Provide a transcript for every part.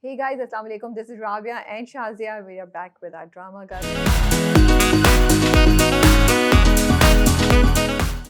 Hey guys, Assalamu alaikum. This is Rabia and Shazia. We are back with our drama guys.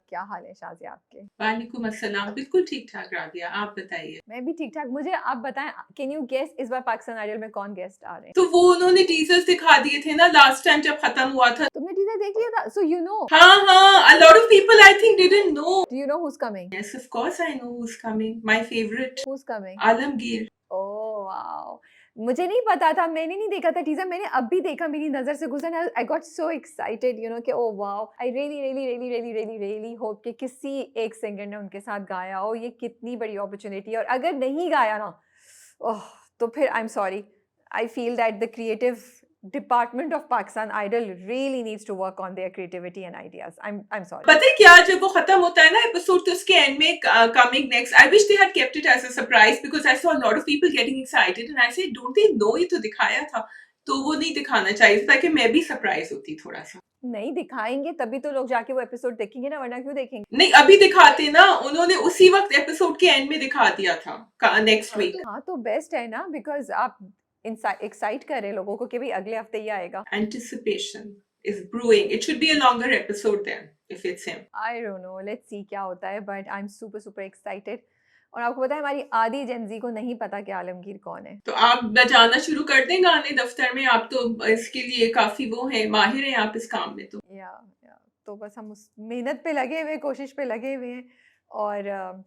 क्या हाल है शाजिया आपके? वालेकुम अस्सलाम। बिल्कुल ठीक ठाक राबिया, आप बताइए। मैं भी ठीक ठाक। मुझे आप बताएं, कैन यू गेस इस बार पाकिस्तान आइडल में कौन गेस्ट आ रहे हैं? तो वो उन्होंने टीजर्स दिखा दिए थे ना लास्ट टाइम जब खत्म हुआ था। तुमने टीजर देख लिया था? So you know. हाँ, a lot of people I think didn't know. Do you know who's coming? Yes, of course I know who's coming. My favorite, Who's coming? Alamgir. Oh wow. मुझे नहीं पता था, मैंने नहीं देखा था टीजर, मैंने अभी देखा, मेरी नजर से गुजरा। आई गॉट सो एक्साइटेड कि oh wow, I really really really really really really hope कि किसी एक सिंगर ने उनके साथ गाया हो। ये कितनी बड़ी अपॉर्चुनिटी है, और अगर नहीं गाया ना, ओह, तो फिर I am sorry. I feel that the creative department of Pakistan Idol really needs to work on their creativity and ideas. I am sorry. पता है क्या, जब वो खत्म होता है ना एपिसोड, तो उसके एंड में coming next, I wish they had kept it as a surprise because I saw a lot of people getting excited and I said don't they know, ये तो दिखाया था। तो वो नहीं दिखाना चाहिए था ताकि मैं भी सरप्राइज होती थोड़ा सा। नहीं दिखाएंगे तभी तो लोग जाके वो एपिसोड देखेंगे ना, वरना क्यों देखेंगे? नहीं, अभी दिखाते ना, उन्होंने उसी वक्त एपिसोड के एंड में दिखा दिया था नेक्स्ट वीक। हाँ तो बेस्ट है ना, बिकॉज आप एक्साइट कर रहे हैं लोगों को कि भाई अगले हफ्ते ये आएगा। Anticipation is brewing. It should be a longer episode then, if it's him. I don't know, let's see क्या होता है, but I am super super excited. और आपको पता है, हमारी आधी जेनजी को नहीं पता कि आलमगीर कौन है। तो आप बजाना शुरू कर दें गाने दफ्तर में, आप तो इसके लिए काफी वो हैं, माहिर हैं आप इस काम में। तो या तो बस हम उस मेहनत पे लगे हुए, कोशिश पे लगे हुए हैं। और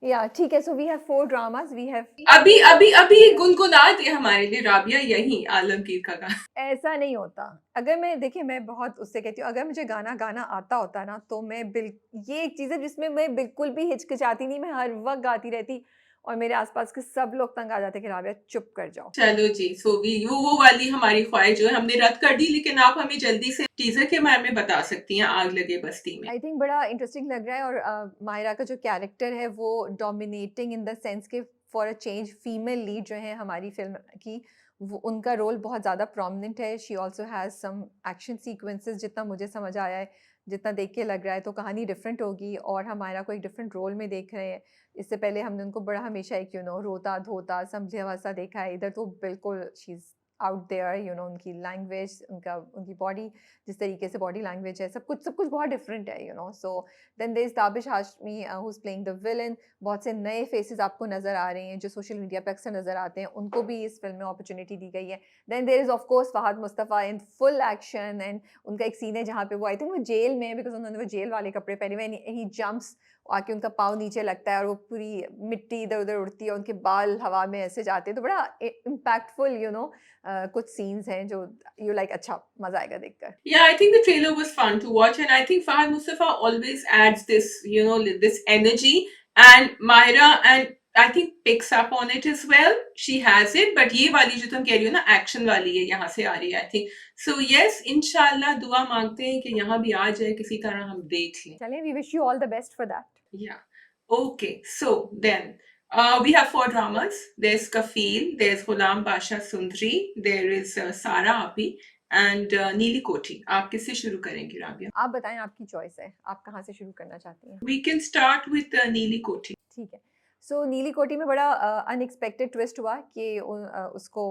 या ठीक है, so we have 4 dramas. We have अभी अभी अभी गुनगुना दे हमारे लिए राबिया यही आलमगीर का गाना। ऐसा नहीं होता। अगर मैं, देखिए, मैं बहुत उससे कहती हूँ, अगर मुझे गाना गाना आता होता ना, तो मैं ये एक चीज़ है जिसमें मैं बिल्कुल भी हिचकिचाती नहीं, मैं हर वक्त गाती रहती, और मेरे आसपास के सब लोग तंग आ जाते कि राबिया चुप कर जाओ। चलो जी, सो वो वाली हमारी ख्वाहिश जो है हमने रद्द कर दी, लेकिन आप हमें जल्दी से टीजर के बारे में बता सकती हैं, आग लगे बस्ती में। आई थिंक बड़ा इंटरेस्टिंग लग रहा है, और मायरा का जो कैरेक्टर है वो डोमिनेटिंग इन द सेंस के for a change female lead जो है हमारी फिल्म की, वो उनका रोल बहुत ज़्यादा प्रोमिनेंट है। She also has some action sequences, जितना मुझे समझ आया है, जितना देख के लग रहा है, तो कहानी डिफरेंट होगी, और हमारा को एक डिफरेंट रोल में देख रहे हैं। इससे पहले हमने उनको बड़ा हमेशा एक रोता धोता समझे हुआ सा देखा है, इधर तो बिल्कुल शी इज़ आउट देयर। उनकी लैंग्वेज, उनकी बॉडी, जिस तरीके से बॉडी लैंग्वेज है, सब कुछ बहुत डिफरेंट है। So then there is Tabish Hashmi who is playing the villain. बहुत से नए फेसेस आपको नज़र आ रहे हैं जो सोशल मीडिया पे अक्सर नज़र आते हैं, उनको भी इस फिल्म में अपॉर्चुनिटी दी गई है। Then there is of course Fahad Mustafa in full action, and उनका एक सीन है जहाँ पे वो, आई थिंक वो जेल में, बिकॉज उन्होंने वो जेल वाले कपड़े पहने हुए, ही जंप्स आके उनका पाँव नीचे लगता है, और वो पूरी मिट्टी इधर उधर उड़ती है, उनके बाल हवा में ऐसे जाते हैं, तो बड़ा इम्पैक्टफुल कुछ सीन्स हैं जो यू लाइक, अच्छा मजा आएगा देखकर। Yeah, I think the trailer was fun to watch, and I think Fahad Mustafa always adds this, this energy, and Myra, and I think picks up on it as well. She has it, but ये वाली जो तुम कह रही हो ना, action वाली है, यहाँ से आ रही है, I think. So yes, इंशाल्लाह दुआ मांगते हैं कि यहाँ भी आ जाए, किसी तरह हम देख लें। चलें, we wish you all the best for that. Yeah. Okay. So then, we have 4 dramas. There's Kafil, there's Ghulam Basha Sundri, there is Sara Api, and नीली कोठी। आप किससे शुरू करेंगी राबिया? आप बताएं, आपकी चॉइस है, आप कहाँ से शुरू करना चाहती हैं? We can start with नीली कोठी। ठीक है। सो नीली कोठी में बड़ा अनएक्सपेक्टेड ट्विस्ट हुआ कि उसको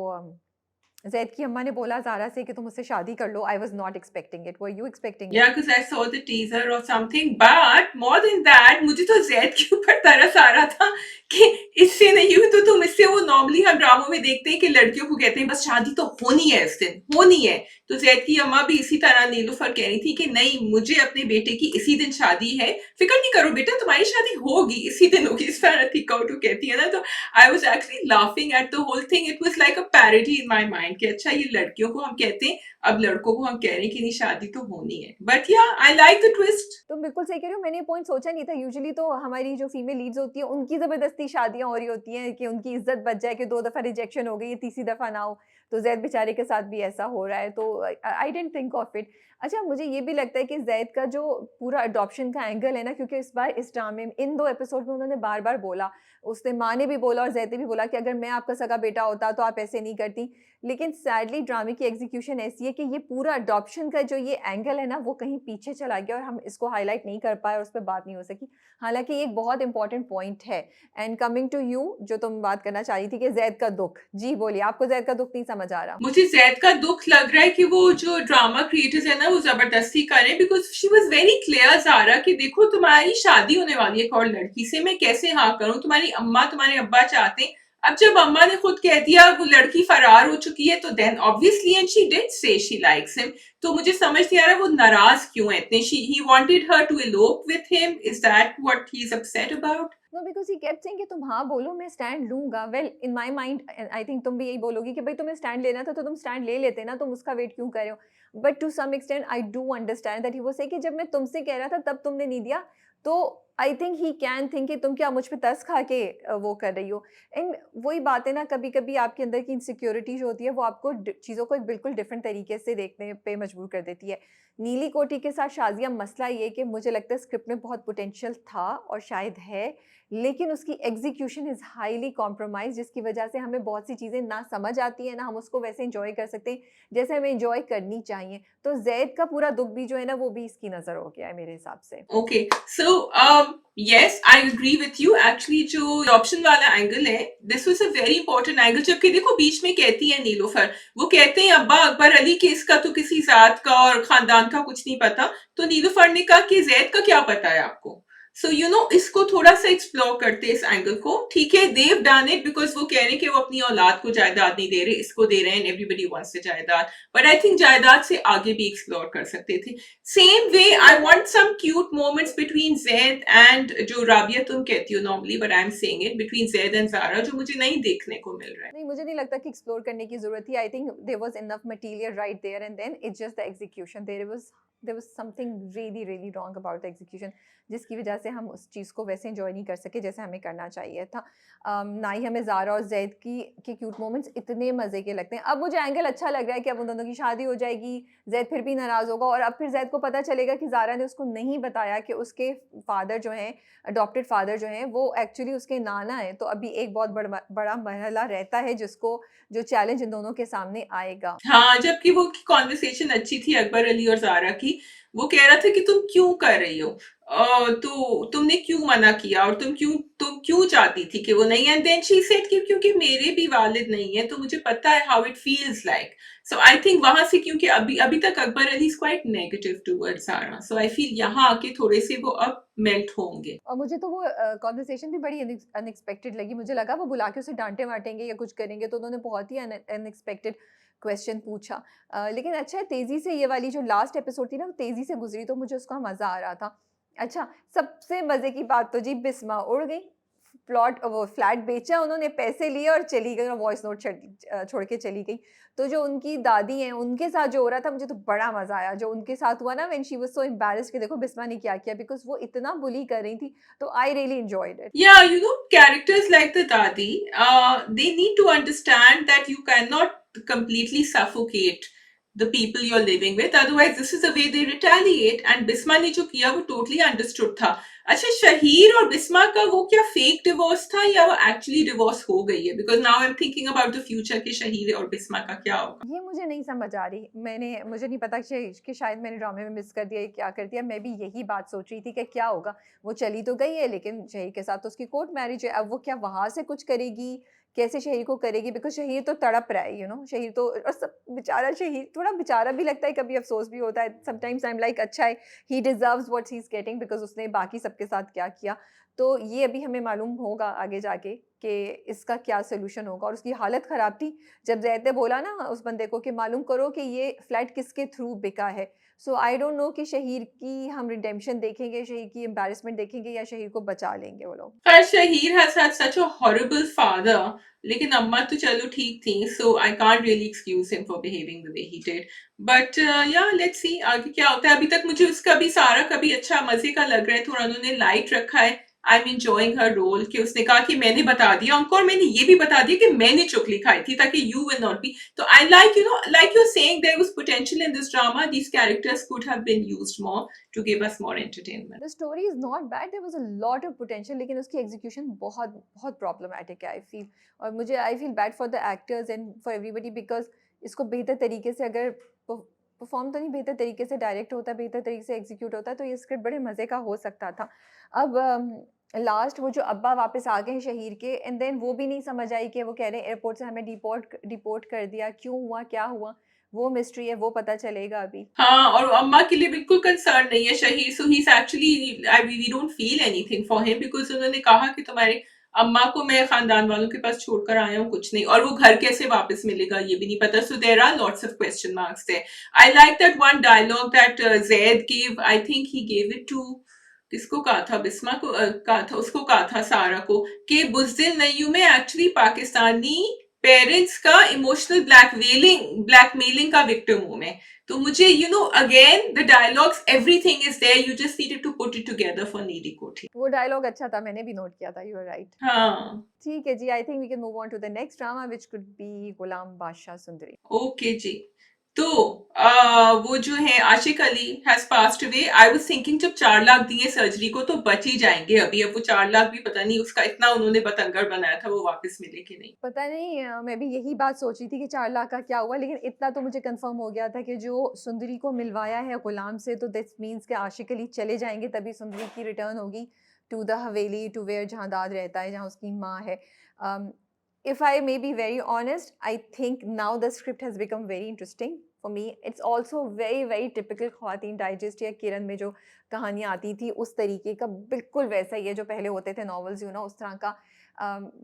ज़ैद की अम्मा ने बोला ज़ारा से कि तुम मुझसे शादी कर लो। I was not expecting it. Were you expecting it? Yeah, because I saw the teaser or something, but more than that, मुझे तो ज़ैद के ऊपर तरस आ रहा था कि इससे नहीं हुई तो तुम इससे, वो नॉर्मली हम ड्रामों में देखते हैं कि लड़कियों को कहते हैं बस शादी तो होनी है, इस दिन होनी है। तो ज़ैद की अम्मा भी इसी तरह नीलूफर कह रही थी कि नहीं, मुझे अपने बेटे की इसी दिन शादी है, फिक्र नहीं करो बेटा, तुम्हारी शादी होगी, इसी दिन होगी, इस तरह थी काउटू कहती है ना। तो I was actually laughing at the whole thing. It was like a parody in my mind कि अच्छा, ये लड़कियों को हम कहते हैं, अब लड़कों को हम कह रहे हैं कि नहीं, शादी तो होनी है। बट या, आई लाइक द ट्विस्ट। तुम बिल्कुल सही कह रही हो, मैंने ये पॉइंट सोचा नहीं था। यूजुअली तो हमारी जो फीमेल लीड्स होती है, उनकी ज़बरदस्ती शादियां हो रही होती हैं कि उनकी इज्जत बच जाए, कि 2 दफ़ा रिजेक्शन हो गई है, तीसरी दफ़ा ना हो। तो ज़ैद बेचारे के साथ भी ऐसा हो रहा है, तो I didn't think of it. अच्छा, मुझे ये भी लगता है कि ज़ैद का जो पूरा अडॉप्शन का एंगल है ना, क्योंकि इस बार इस ड्रामे में, इन 2 एपिसोड में उन्होंने बार बार बोला, उसने माँ ने भी बोला और ज़ैद ने भी बोला कि अगर मैं आपका सगा बेटा होता तो आप ऐसे नहीं करती। लेकिन लेकिन सैडली ड्रामे की एग्जीक्यूशन ऐसी है कि ये पूरा अडॉप्शन का जो ये एंगल है ना वो कहीं पीछे चला गया और हम इसको हाईलाइट नहीं कर पाए और उस पर बात नहीं हो सकी। हालांकि ये एक बहुत इंपॉर्टेंट पॉइंट है। एंड कमिंग टू यू, जो तुम बात करना चाह रही थी कि जैद का दुख, जी बोलिए, आपको जैद का दुख नहीं समझ आ रहा? मुझे जैद का दुख लग रहा है कि वो जो ड्रामा क्रिएटर्स है ना वो जबरदस्ती करें, because she was very clear Zara कि देखो तुम्हारी शादी होने वाली है एक और लड़की से, मैं कैसे हाँ करूं, तुम्हारी अम्मा तुम्हारे अब्बा चाहते हैं। अब जब अम्मा ने खुद कह दिया वो लड़की फरार हो चुकी है तो then obviously and she did say she likes him. तो मुझे समझ नहीं आ रहा वो नाराज क्यों है इतने। He wanted her to elope with him, is that what he is upset about? No, because he kept saying कि तुम हाँ बोलो, मैं स्टैंड लूँगा। Well, in my mind I think तुम भी यही बोलोगी कि भाई तुम्हें स्टैंड लेना था तो तुम स्टैंड ले लेते ना, तुम उसका वेट क्यों कर रहे हो? But to some extent I do understand that he was saying कि जब मैं तुमसे कह रहा था तब तुमने नहीं दिया, तो आई थिंक ही कैन थिंक कि तुम क्या मुझ पे तरस खा के वो कर रही हो। एंड वही बात है ना, कभी-कभी आपके अंदर की इनसिक्योरिटी जो होती है वो आपको चीज़ों को एक बिल्कुल डिफरेंट तरीके से देखने पे मजबूर कर देती है। नीली कोठी के साथ शाज़िया, मसला ये कि मुझे लगता है स्क्रिप्ट में बहुत पोटेंशियल था और शायद है, लेकिन उसकी एग्जीक्यूशन इज़ हाईली कॉम्प्रोमाइज़, जिसकी वजह से हमें बहुत सी चीज़ें ना समझ आती हैं, ना हम उसको वैसे एन्जॉय कर सकते हैं जैसे हमें एन्जॉय करनी चाहिए। तो ज़ैद का पूरा दुःख भी जो है ना वो भी इसकी नज़र हो गया है मेरे हिसाब से। Okay, so yes I agree with you. Actually जो ऑप्शन वाला एंगल है, this was a very important angle. जबकि देखो बीच में कहती है नीलोफर, वो कहते हैं अब्बा अकबर अली के इसका तो किसी जात का और खानदान का कुछ नहीं पता, तो नीलोफर ने कहा कि जैद का क्या पता है आपको? सो यू नो इसको थोड़ा सा एक्सप्लोर करते हैं इस एंगल को। ठीक है, देव डन इट बिकॉज वो कह रहे हैं कि वो अपनी औलाद को जायदाद नहीं दे रहे, इसको दे रहे हैं, एवरीबडी वांट्स द जायदाद। बट आई थिंक जायदाद से आगे भी एक्सप्लोर कर सकते थे। Same way, I want some cute moments between Zaid and जो राबिया तुम कहती हो normally, but I'm saying it between Zaid and Zara, जो मुझे नहीं देखने को मिल रहा है। नहीं, मुझे नहीं लगता कि एक्सप्लोर करने की ज़रूरत थी। I think there was enough material right there and then it's just the execution. There was something really really wrong about the execution, जिसकी वजह से हम उस चीज़ को वैसे एन्जॉय नहीं कर सके जैसे हमें करना चाहिए था। ना ही हमें ज़ारा और ज़ैद की के क्यूट मोमेंट्स इतने मज़े के लगते हैं। अब मुझे एंगल अच्छा लग रहा है कि अब उन दोनों की शादी हो जाएगी, ज़ैद फिर भी नाराज़ होगा और अब फिर ज़ैद को पता चलेगा कि ज़ारा ने उसको नहीं बताया कि उसके फादर जो हैं, अडॉप्टेड फादर जो हैं, वो एक्चुअली उसके नाना हैं। तो अभी एक बहुत बड़ा मरहला रहता है जिसको जो चैलेंज इन दोनों के सामने आएगा। हाँ, जबकि वो कॉन्वर्सेशन अच्छी थी अकबर अली और ज़ारा की। वो कह रहा था कि तुम क्यों कर रही हो? तो तुमने क्यों मना किया और तुम क्यों चाहती थी कि वो नहीं? एंड देन शी सेड कि क्योंकि मेरे भी वालिद नहीं है तो मुझे पता है how it feels like. So I think वहां से, क्योंकि अभी अभी तक Akbar Ali is quite negative towards Zara, so I feel यहाँ आके थोड़े से वो अब मेल्ट होंगे। और मुझे तो वो कन्वर्सेशन भी बड़ी अनएक्सपेक्टेड लगी। मुझे लगा वो बुला के उसे डाँटे-वाटेंगे या कुछ करेंगे, तो उन्होंने बहुत ही अनएक्सपेक्टेड क्वेश्चन पूछा। लेकिन अच्छा है, तेज़ी से ये वाली जो लास्ट एपिसोड थी ना, वो तेज़ी से गुज़री तो मुझे उसका मज़ा आ रहा था। अच्छा, सबसे मज़े की बात तो जी बिस्मा उड़ गई। वो फ्लैट बेचा उन्होंने, पैसे लिए और चली गई और वॉइस नोट छोड़ के चली गई। तो जो उनकी दादी हैं, उनके साथ जो हो रहा था मुझे तो बड़ा मज़ा आया। जो उनके साथ हुआ ना, when she was so embarrassed कि देखो बिस्मा ने क्या किया, बिकॉज़ वो इतना बुली कर रही थी, तो I really enjoyed it. Yeah, you know, characters like the Dadi, they need to understand that you cannot completely suffocate the people you're living with. Otherwise, this is the way they retaliate. And Bisma ने जो किया वो totally understood था। अच्छा, शहीर और बिस्मा का वो क्या फेक डिवोर्स था या वो एक्चुअली डिवोर्स हो गई है? Because now I am thinking about the future कि शहीर और बिस्मा का क्या होगा। ये मुझे नहीं समझ आ रही। मुझे नहीं पता कि शायद मैंने ड्रामे में मिस कर दिया या क्या कर दिया। मैं भी यही बात सोच रही थी कि क्या होगा? वो चली तो गई है, लेकिन शहीर के साथ तो उसकी कोर्ट मैरिज है। अब वो क्या वहाँ से कुछ करेगी? कैसे शहीर को करेगी? बिकॉज़ शहीर तो तड़प रहा है, शहीर तो, और सब बेचारा शहीर थोड़ा बेचारा भी लगता है, कभी अफ़सोस भी होता है। समटाइम्स आई एम लाइक अच्छा है, he deserves what he is getting, because उसने बाकी सबके साथ क्या किया। तो ये अभी हमें मालूम होगा आगे जाके कि इसका क्या सॉल्यूशन होगा। और उसकी हालत ख़राब थी जब ज़ैद ने बोला ना उस बंदे को कि मालूम करो कि ये फ्लैट किसके थ्रू बिका है। सो आई डोंट नो कि शहीर की हम रिडेम्पशन देखेंगे, शहीर की एम्बैरेसमेंट देखेंगे या शहीर को बचा लेंगे वो लोग। पर Shaheer has had such a horrible father, लेकिन अम्मा तो चलो ठीक थी, so I can't really excuse him for behaving the way he did. But yeah let's see आगे क्या होता है। अभी तक मुझे उसका भी सारा कभी अच्छा मजे का लग रहा है, थोड़ा उन्होंने लाइट रखा है। I am enjoying her role कि उसने कहा कि मैंने बता दिया उनको और मैंने ये भी बता दिया कि मैंने चुगली खाई थी ताकि यू विल नॉट बी। तो I like, you know, like you saying there was potential in this drama, these characters could have been used more to give us more entertainment. The story is not bad, there was a lot of potential, लेकिन उसकी execution बहुत बहुत problematic है I feel. और मुझे I feel bad for the actors and for everybody, because इसको बेहतर तरीके से अगर परफॉर्म तो नहीं, बेहतर तरीके से डायरेक्ट होता, बेहतर तरीके से एग्जीक्यूट होता, तो ये स्क्रिप्ट बड़े मज़े का हो सकता था। अब लास्ट वो जो अब्बा वापस आ गए हैं शहीर के, एंड देन वो भी नहीं समझ आई कि वो कह रहे हैं एयरपोर्ट से हमें डिपोर्ट कर दिया, क्यों हुआ, क्या हुआ? वो मिस्ट्री है, वो पता चलेगा अभी। हाँ, और अम्मा के लिए बिल्कुल कंसर्न नहीं है Shaheed, so he is actually, I we don't feel anything for him, because उन्होंने कहा कि तुम्हारे अम्मा को मैं खानदान वालों के पास छोड़कर आया हूँ, कुछ नहीं, और वो घर कैसे वापस मिलेगा ये भी नहीं पता, so there are lots of question marks there. I like that one dialogue that Zaid give, I think he give it to, किसको कहा था, बिस्मा को कहा था, उसको कहा था सारा को, कि बुज़दिल नय्यूम में एक्चुअली पाकिस्तानी पेरेंट्स का इमोशनल ब्लैकमेलिंग का विक्टिम हूं मैं। तो मुझे again the dialogues, everything is there, you just needed to put it together for नीडी कोठी। वो डायलॉग अच्छा था, मैंने भी नोट किया था, यू आर राइट। हाँ। ठीक है जी, I think we can move on to the next drama which could be Ghulam Badshah Sundari. Okay जी। तो वो जो है Ashiq Ali has passed away. I was thinking जब 4 लाख दिए सर्जरी को तो बच ही जाएंगे अभी, अब वो 4 लाख भी पता नहीं उसका इतना उन्होंने बतंगड़ बनाया था वो वापस मिले कि नहीं। पता नहीं, मैं भी यही बात सोच रही थी कि 4 लाख का क्या हुआ, लेकिन इतना तो मुझे कंफर्म हो गया था कि जो सुंदरी को मिलवाया है गुलाम से, तो दिस मीन्स कि आशिक अली चले जाएंगे तभी सुंदरी की रिटर्न होगी to the haveli, to where जहाँ दाद रहता है, जहाँ उसकी माँ है। If I may be very honest, I think now the script has become very interesting for me. It's also very very typical Khawateen digest या किरण में जो कहानियाँ आती थी उस तरीके का, बिल्कुल वैसा ही है जो पहले होते थे नॉवेल्स, उस तरह का।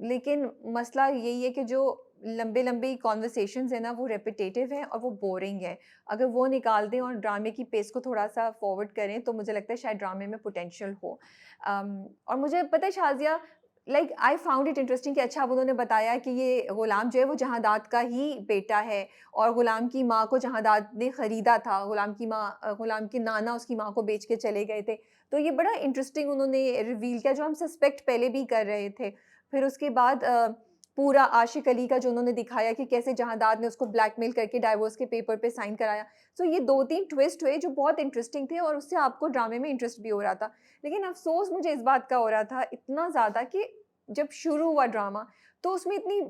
लेकिन मसला यही है कि जो लंबे-लंबे कन्वर्सेशंस हैं ना, वो रेपिटेटिव हैं और वो बोरिंग है। अगर वो निकाल दें और ड्रामे की पेस को थोड़ा-सा फॉरवर्ड करें, तो मुझे लगता है शायद ड्रामे में पोटेंशियल हो। और मुझे पता है Shazia, like I found it interesting कि अच्छा, अब उन्होंने बताया कि ये गुलाम जो है वो जहाँदाद का ही बेटा है, और गुलाम की माँ को जहाँदाद ने ख़रीदा था। गुलाम के नाना उसकी माँ को बेच के चले गए थे। तो ये बड़ा इंटरेस्टिंग उन्होंने रिवील किया, जो हम सस्पेक्ट पहले भी कर रहे थे। फिर उसके बाद पूरा आशिक अली का जो उन्होंने दिखाया कि कैसे जहाँदाद ने उसको ब्लैकमेल करके डाइवोर्स के पेपर पे साइन कराया। सो ये 2-3 ट्विस्ट हुए जो बहुत इंटरेस्टिंग थे, और उससे आपको ड्रामे में इंटरेस्ट भी हो रहा था। लेकिन अफ़सोस मुझे इस बात का हो रहा था इतना ज़्यादा कि जब शुरू हुआ ड्रामा, तो उसमें इतनी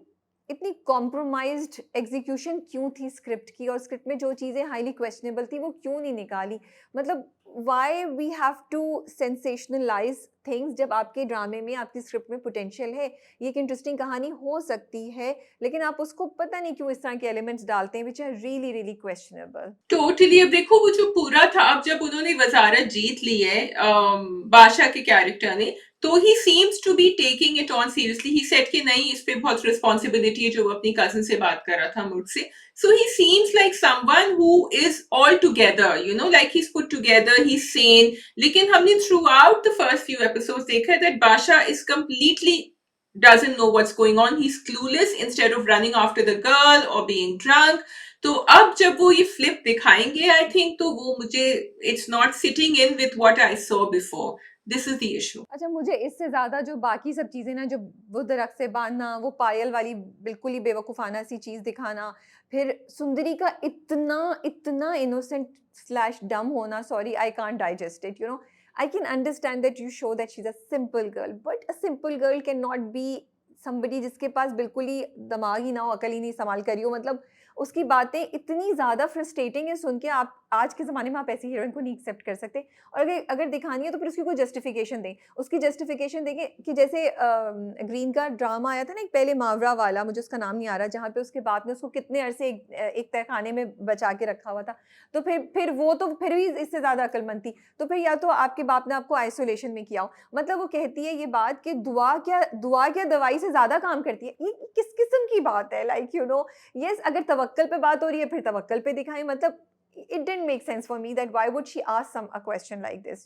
इतनी कॉम्प्रोमाइज़्ड एग्ज़ीक्यूशन क्यों थी स्क्रिप्ट की, और स्क्रिप्ट में जो चीज़ें हाइली क्वेश्चनेबल थी वो क्यों नहीं निकाली? मतलब why we have to sensationalize things, जब आपके ड्रामे में, आपकी स्क्रिप्ट में पोटेंशियल है, ये एक इंटरेस्टिंग कहानी हो सकती है, लेकिन आप उसको पता नहीं क्यों इस तरह के एलिमेंट्स डालते हैं, which are really really questionable. Totally. अब देखो वो जो पूरा था, अब जब उन्होंने वजारत जीत ली है बादशाह के कैरेक्टर ने, तो he seems to be taking it on seriously. He said कि नहीं, इस पे बहुत रिस्पॉन्सिबिलिटी है, जो वो अपनी कजिन से बात कर रहा था मुझसे। So he seems like someone who is all together, like he is put together, he is sane. लेकिन हमने throughout the first few episodes देखा that Badshah is completely doesn't know what's going on. He's clueless instead of running after the girl or being drunk. तो अब जब वो ये flip दिखाएंगे, I think, तो वो मुझे it's not sitting in with what I saw before. This is the issue. अच्छा, मुझे इससे ज़्यादा जो बाकी सब चीज़ें ना, जो वो दरख्त से बाँधना, वो पायल वाली बिल्कुल ही बेवकूफ़ाना सी चीज़ दिखाना, फिर सुंदरी का इतना इनोसेंट स्लैश डम होना, sorry I can't digest it, I can understand that you show that she is a simple girl, but a simple girl can not be somebody जिसके पास बिल्कुल ही दिमाग ही ना हो, अकल ही नहीं इस्तेमाल करी हो। मतलब उसकी बातें इतनी ज़्यादा फ्रस्ट्रेटिंग है सुन के, आप आज के ज़माने में आप ऐसी हीरोइन को नहीं एक्सेप्ट कर सकते। और अगर अगर दिखानी है तो फिर उसकी कोई जस्टिफिकेशन दें। उसकी जस्टिफिकेशन देंगे कि जैसे ग्रीन का ड्रामा आया था ना एक पहले, मावरा वाला, मुझे उसका नाम नहीं आ रहा, जहाँ पे उसके बाद में उसको कितने अरसे एक तहखाने में बचा के रखा हुआ था। तो फिर वो तो फिर भी इससे ज़्यादा अक्लमंद थी। तो फिर या तो आपके बाप ने आपको आइसोलेशन में किया हो। मतलब वो कहती है ये बात कि दुआ क्या दवाई से ज़्यादा काम करती है। ये किस किस्म की बात है? लाइक येस, अगर तवक्कल पे बात हो रही है फिर तवक्कल पे दिखाएँ। मतलब it didn't make sense for me that why would she ask a question like this,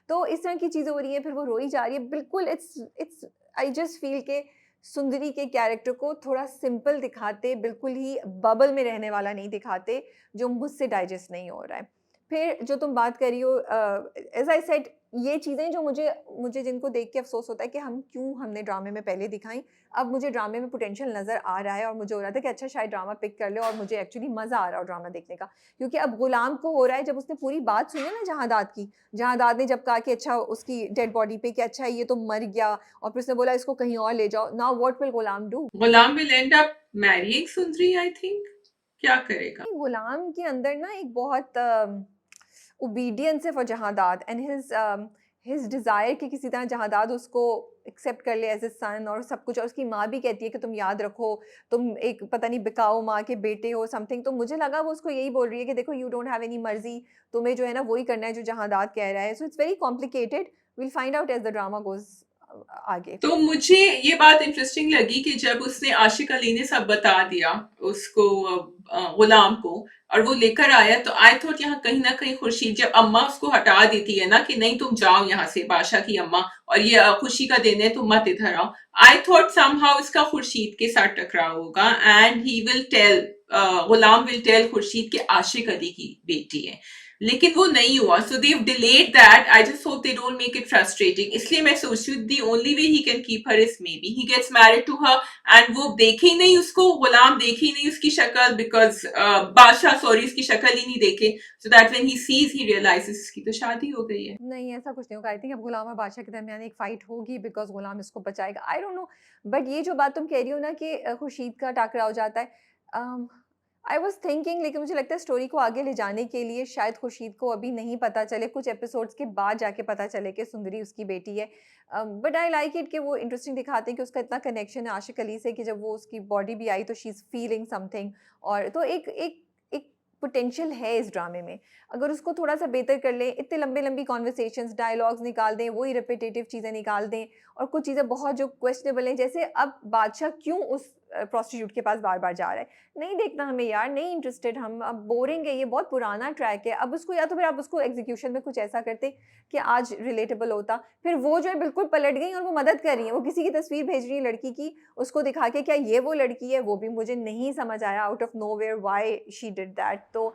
तो इस तरह की चीज़ें हो रही हैं, फिर वो रोई जा रही है। बिल्कुल इट्स आई जस्ट फील के सुंदरी के कैरेक्टर को थोड़ा सिंपल दिखाते, बिल्कुल ही बबल में रहने वाला नहीं दिखाते, जो मुझसे डाइजेस्ट नहीं हो रहा है। फिर जो तुम बात कर रही हो, एज आई सेड, ये चीज़ें जो मुझे मुझे जिनको देख के अफसोस होता है कि हमने ड्रामे में पहले दिखाई। अब मुझे ड्रामे में पोटेंशियल नज़र आ रहा है, और मुझे हो रहा था कि अच्छा शायद ड्रामा पिक कर ले, और मुझे एक्चुअली मज़ा आ रहा है ड्रामा देखने का। क्योंकि अब गुलाम को हो रहा है, जब उसने पूरी बात सुनी ना जहाँदाद की, जहाँदाद ने जब कहा कि अच्छा उसकी डेड बॉडी पे कि अच्छा ये तो मर गया, और फिर उसने बोला इसको कहीं और ले जाओ। Now what will Ghulam do? Ghulam will and up marrying Sundari, I think. क्या करेगा? गुलाम के अंदर ना एक बहुत ओबीडियंस है for Jahandad and his desire कि किसी तरह जहादाद उसको एक्सेप्ट कर ले एज ए सन और सब कुछ, और उसकी माँ भी कहती है कि तुम याद रखो तुम एक पता नहीं बिकाऊ माँ के बेटे हो समथिंग। तो मुझे लगा वो उसको यही बोल रही है कि देखो यू डोंट हैव एनी मर्जी, तुम्हें जो है ना वही करना है जो जहादाद कह रहा है। So it's very complicated, will find out as the drama goes आगे। तो मुझे ये बात इंटरेस्टिंग लगी कि जब उसने आशिक अली ने सब बता दिया उसको, गुलाम को, और वो लेकर आया, तो आई थॉट यहाँ कहीं ना कहीं खुर्शीद जब अम्मा उसको हटा देती है ना कि नहीं तुम जाओ यहाँ से, बादशाह की अम्मा, और ये खुशी का दिन है तुम मत इधर आओ, आई थॉट समहाउ इसका खुर्शीद के साथ टकराव होगा and he will tell, Ghulam will tell Khurshid के आशिक अली की बेटी है, लेकिन वो नहीं हुआ। So they delayed that, I just hope they don't make it frustrating. इसलिए मैं सोचती हूँ the only way he can keep her is maybe he gets married to her and वो देखे ही नहीं उसको, गुलाम देखे ही नहीं उसकी शक्ल, बिकॉज बादशाह सॉरी उसकी शक्ल ही नहीं देखे, so that when he sees he realises इसकी तो शादी हो गई है। नहीं ऐसा कुछ नहीं होगा। आई थिंक अब गुलाम और बादशाह के दरमियान एक फाइट होगी बिकॉज गुलाम इसको बचाएगा। आई डोंट नो, बट ये जो बात तुम कह रही हो ना कि खुर्शीद का टाकरा हो जाता है, आई वॉज थिंकिंग, लेकिन मुझे लगता है स्टोरी को आगे ले जाने के लिए शायद खुर्शीद को अभी नहीं पता चले, कुछ एपिसोड्स के बाद जाके पता चले कि सुंदरी उसकी बेटी है। बट आई लाइक इट कि वो इंटरेस्टिंग दिखाते हैं कि उसका इतना कनेक्शन है आशिक अली से कि जब वो उसकी बॉडी भी आई तो शी इज़ फीलिंग समथिंग। और तो एक एक एक पोटेंशियल है इस ड्रामे में, अगर उसको थोड़ा सा बेहतर कर लें, इतने लंबे लंबी कॉन्वर्सेशंस डायलॉग्स निकाल दें, वही रिपीटेटिव चीज़ें निकाल दें, और कुछ चीज़ें बहुत जो क्वेश्चनेबल हैं, जैसे अब बादशाह क्यों उस प्रोस्टिट्यूट के पास बार बार जा रहा है, नहीं देखना हमें यार, नहीं इंटरेस्टेड हम, अब बोरिंग है, ये बहुत पुराना ट्रैक है। अब उसको या तो फिर आप उसको एग्जीक्यूशन में कुछ ऐसा करते कि आज रिलेटेबल होता। फिर वो जो है बिल्कुल पलट गई और वो मदद कर रही है, वो किसी की तस्वीर भेज रही है लड़की की, उसको दिखा के क्या ये वो लड़की है, वो भी मुझे नहीं समझ आया out of nowhere why she did that. तो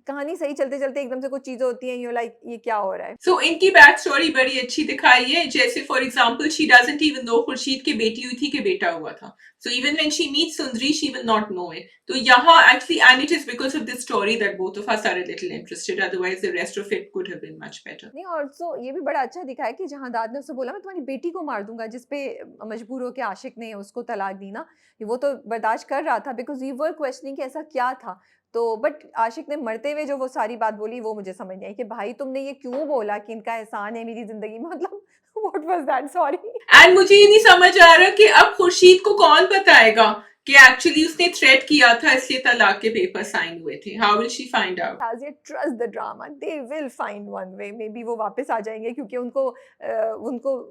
कहानी सही चलते चलते एकदम से कुछ चीज़ें होती हैं, यू लाइक ये क्या हो रहा है। सो इनकी बैक स्टोरी बड़ी अच्छी दिखाई है, जैसे for example she doesn't even know Khurshid की बेटी हुई थी कि बेटा हुआ था, so even when she meet Sundari she will not know it. तो यहाँ actually and it is because of this story that both of us are a little interested, otherwise the rest of it could have been much better. नहीं, और सो ये भी बड़ा अच्छा दिखा है कि जहादाद ने उससे बोला मैं तुम्हारी बेटी को मार दूंगा, जिस पे मजबूर होकर आशिक ने उसको तलाक दी ना, वो तो बर्दाश्त कर रहा था बिकॉज वी वर क्वेश्चनिंग कि ऐसा क्या था। तो बट आशिक ने मरते हुए जो वो सारी बात बोली वो मुझे समझ नहीं आई कि भाई तुमने ये क्यों बोला कि इनका एहसान है मेरी जिंदगी में, मतलब what was that, sorry. And मुझे ये नहीं समझ आ रहा कि अब खुर्शीद को कौन बताएगा कि एक्चुअली उसने थ्रेट किया था इसलिए तलाक के पेपर साइन हुए थे, how will she find out? As they trust the drama, they will find one way. Maybe वो वापस आ जाएंगे क्योंकि उनको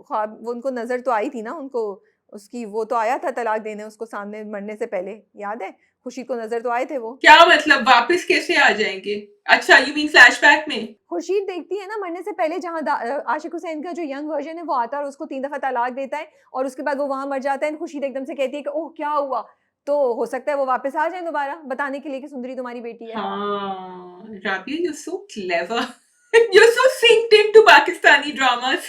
ख्वाब, वो उनको नज़र तो आई थी ना, उनको उसकी वो तो आया था तलाक देने उसको सामने मरने से पहले, याद है? खुर्शीद को नज़र तो आए थे वो। क्या मतलब वापस कैसे आ जाएंगे? अच्छा यू मीन फ्लैशबैक में? खुर्शीद देखती है ना मरने से पहले, जहाँ आशिक हुसैन का जो यंग वर्जन है वो आता है और उसको 3 दफ़ा तलाक देता है और उसके बाद वो वहाँ मर जाता है। खुर्शीद एकदम से कहती है कि ओह क्या हुआ? तो हो सकता है वो वापस आ जाए दोबारा बताने के लिए कि सुंदरी तुम्हारी बेटी है। हाँ, Rabia, you're so clever. You're so synced into Pakistani dramas.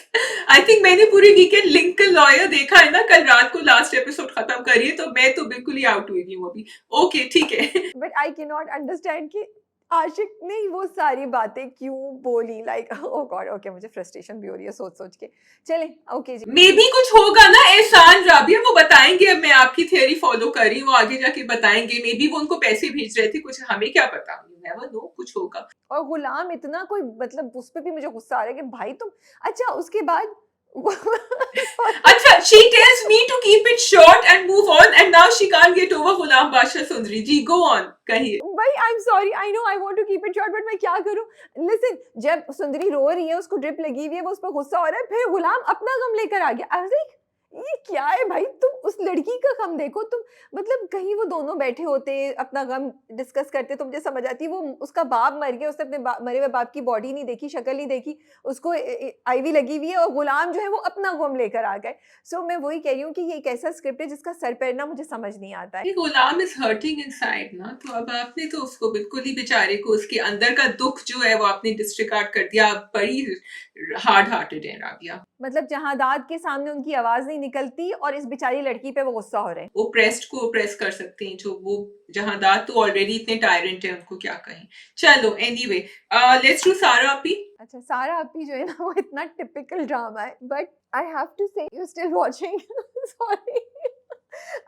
I think मैंने पूरी वीकेंड लिंकन लॉयर देखा है ना, कल रात को लास्ट एपिसोड खत्म करिए, तो मैं तो बिल्कुल ही आउट हुई हूँ अभी। ओके ठीक है। But I can not understand कि आशिक ने वो सारी बातें क्यों बोली, लाइक ओह गॉड। ओके मुझे फ्रस्ट्रेशन भी हो रही है सोच सोच के। चलें ओके जी। मे बी कुछ होगा ना एहसान, राबिया वो बताएंगे, अब मैं आपकी थियरी फॉलो कर रही हूँ, वो आगे जाके बताएंगे, मे बी वो उनको पैसे भेज रहे थे कुछ, हमें क्या पता, नेवर नो, कुछ होगा। और गुलाम इतना कोई, मतलब उस पे भी मुझे गुस्सा आ रहा है कि भाई तुम, अच्छा उसके बाद अच्छा, she tells me to keep it short and move on and now she can't get over Ghulam Badshah Sundari ji, go on, कहिए। भाई I am sorry, I know I want to keep it short but मैं क्या करूं। Listen, जब सुंदरी रो रही है, उसको drip लगी हुई है, वो उस पर गुस्सा हो रहा है, फिर गुलाम अपना गम लेकर आ गया। आई वाज लाइक ये क्या है भाई, तुम उस लड़की का गम देखो, तुम मतलब कहीं वो दोनों बैठे होते अपना गम डिस्कस करते तो मुझे समझ आती। वो उसका बाप मर गया, उसने अपने मरे हुए बाप की बॉडी नहीं देखी, शक्ल नहीं देखी, उसको आईवी लगी हुई है, और गुलाम जो है वो अपना गम लेकर आ गए। सो मैं वही कह रही हूँ कि ये एक ऐसा स्क्रिप्ट है जिसका सर पैर ना मुझे समझ नहीं आता है। ये गुलाम इज हर्टिंग इनसाइड ना, तो अब आपने तो उसको बिल्कुल ही बेचारे को उसके अंदर का दुख जो है वो आपने डिस्ट्रिकार्ड कर दिया। आप बड़ी हार्ड हार्टेड है राबिया। मतलब जहादाद के सामने उनकी आवाज नहीं निकलती और इस बेचारी लड़की पे वो गुस्सा हो रहे हैं। ओप्रेस्ड को ओप्रेस कर सकते हैं, जो वो जहादाद तो ऑलरेडी इतने टायरेंट है, उनको क्या कहें। चलो एनीवे, लेट्स डू सारा अपी। अच्छा सारा अपी जो है ना वो इतना टिपिकल ड्रामा है, बट आई हैव टू से you still watching, sorry.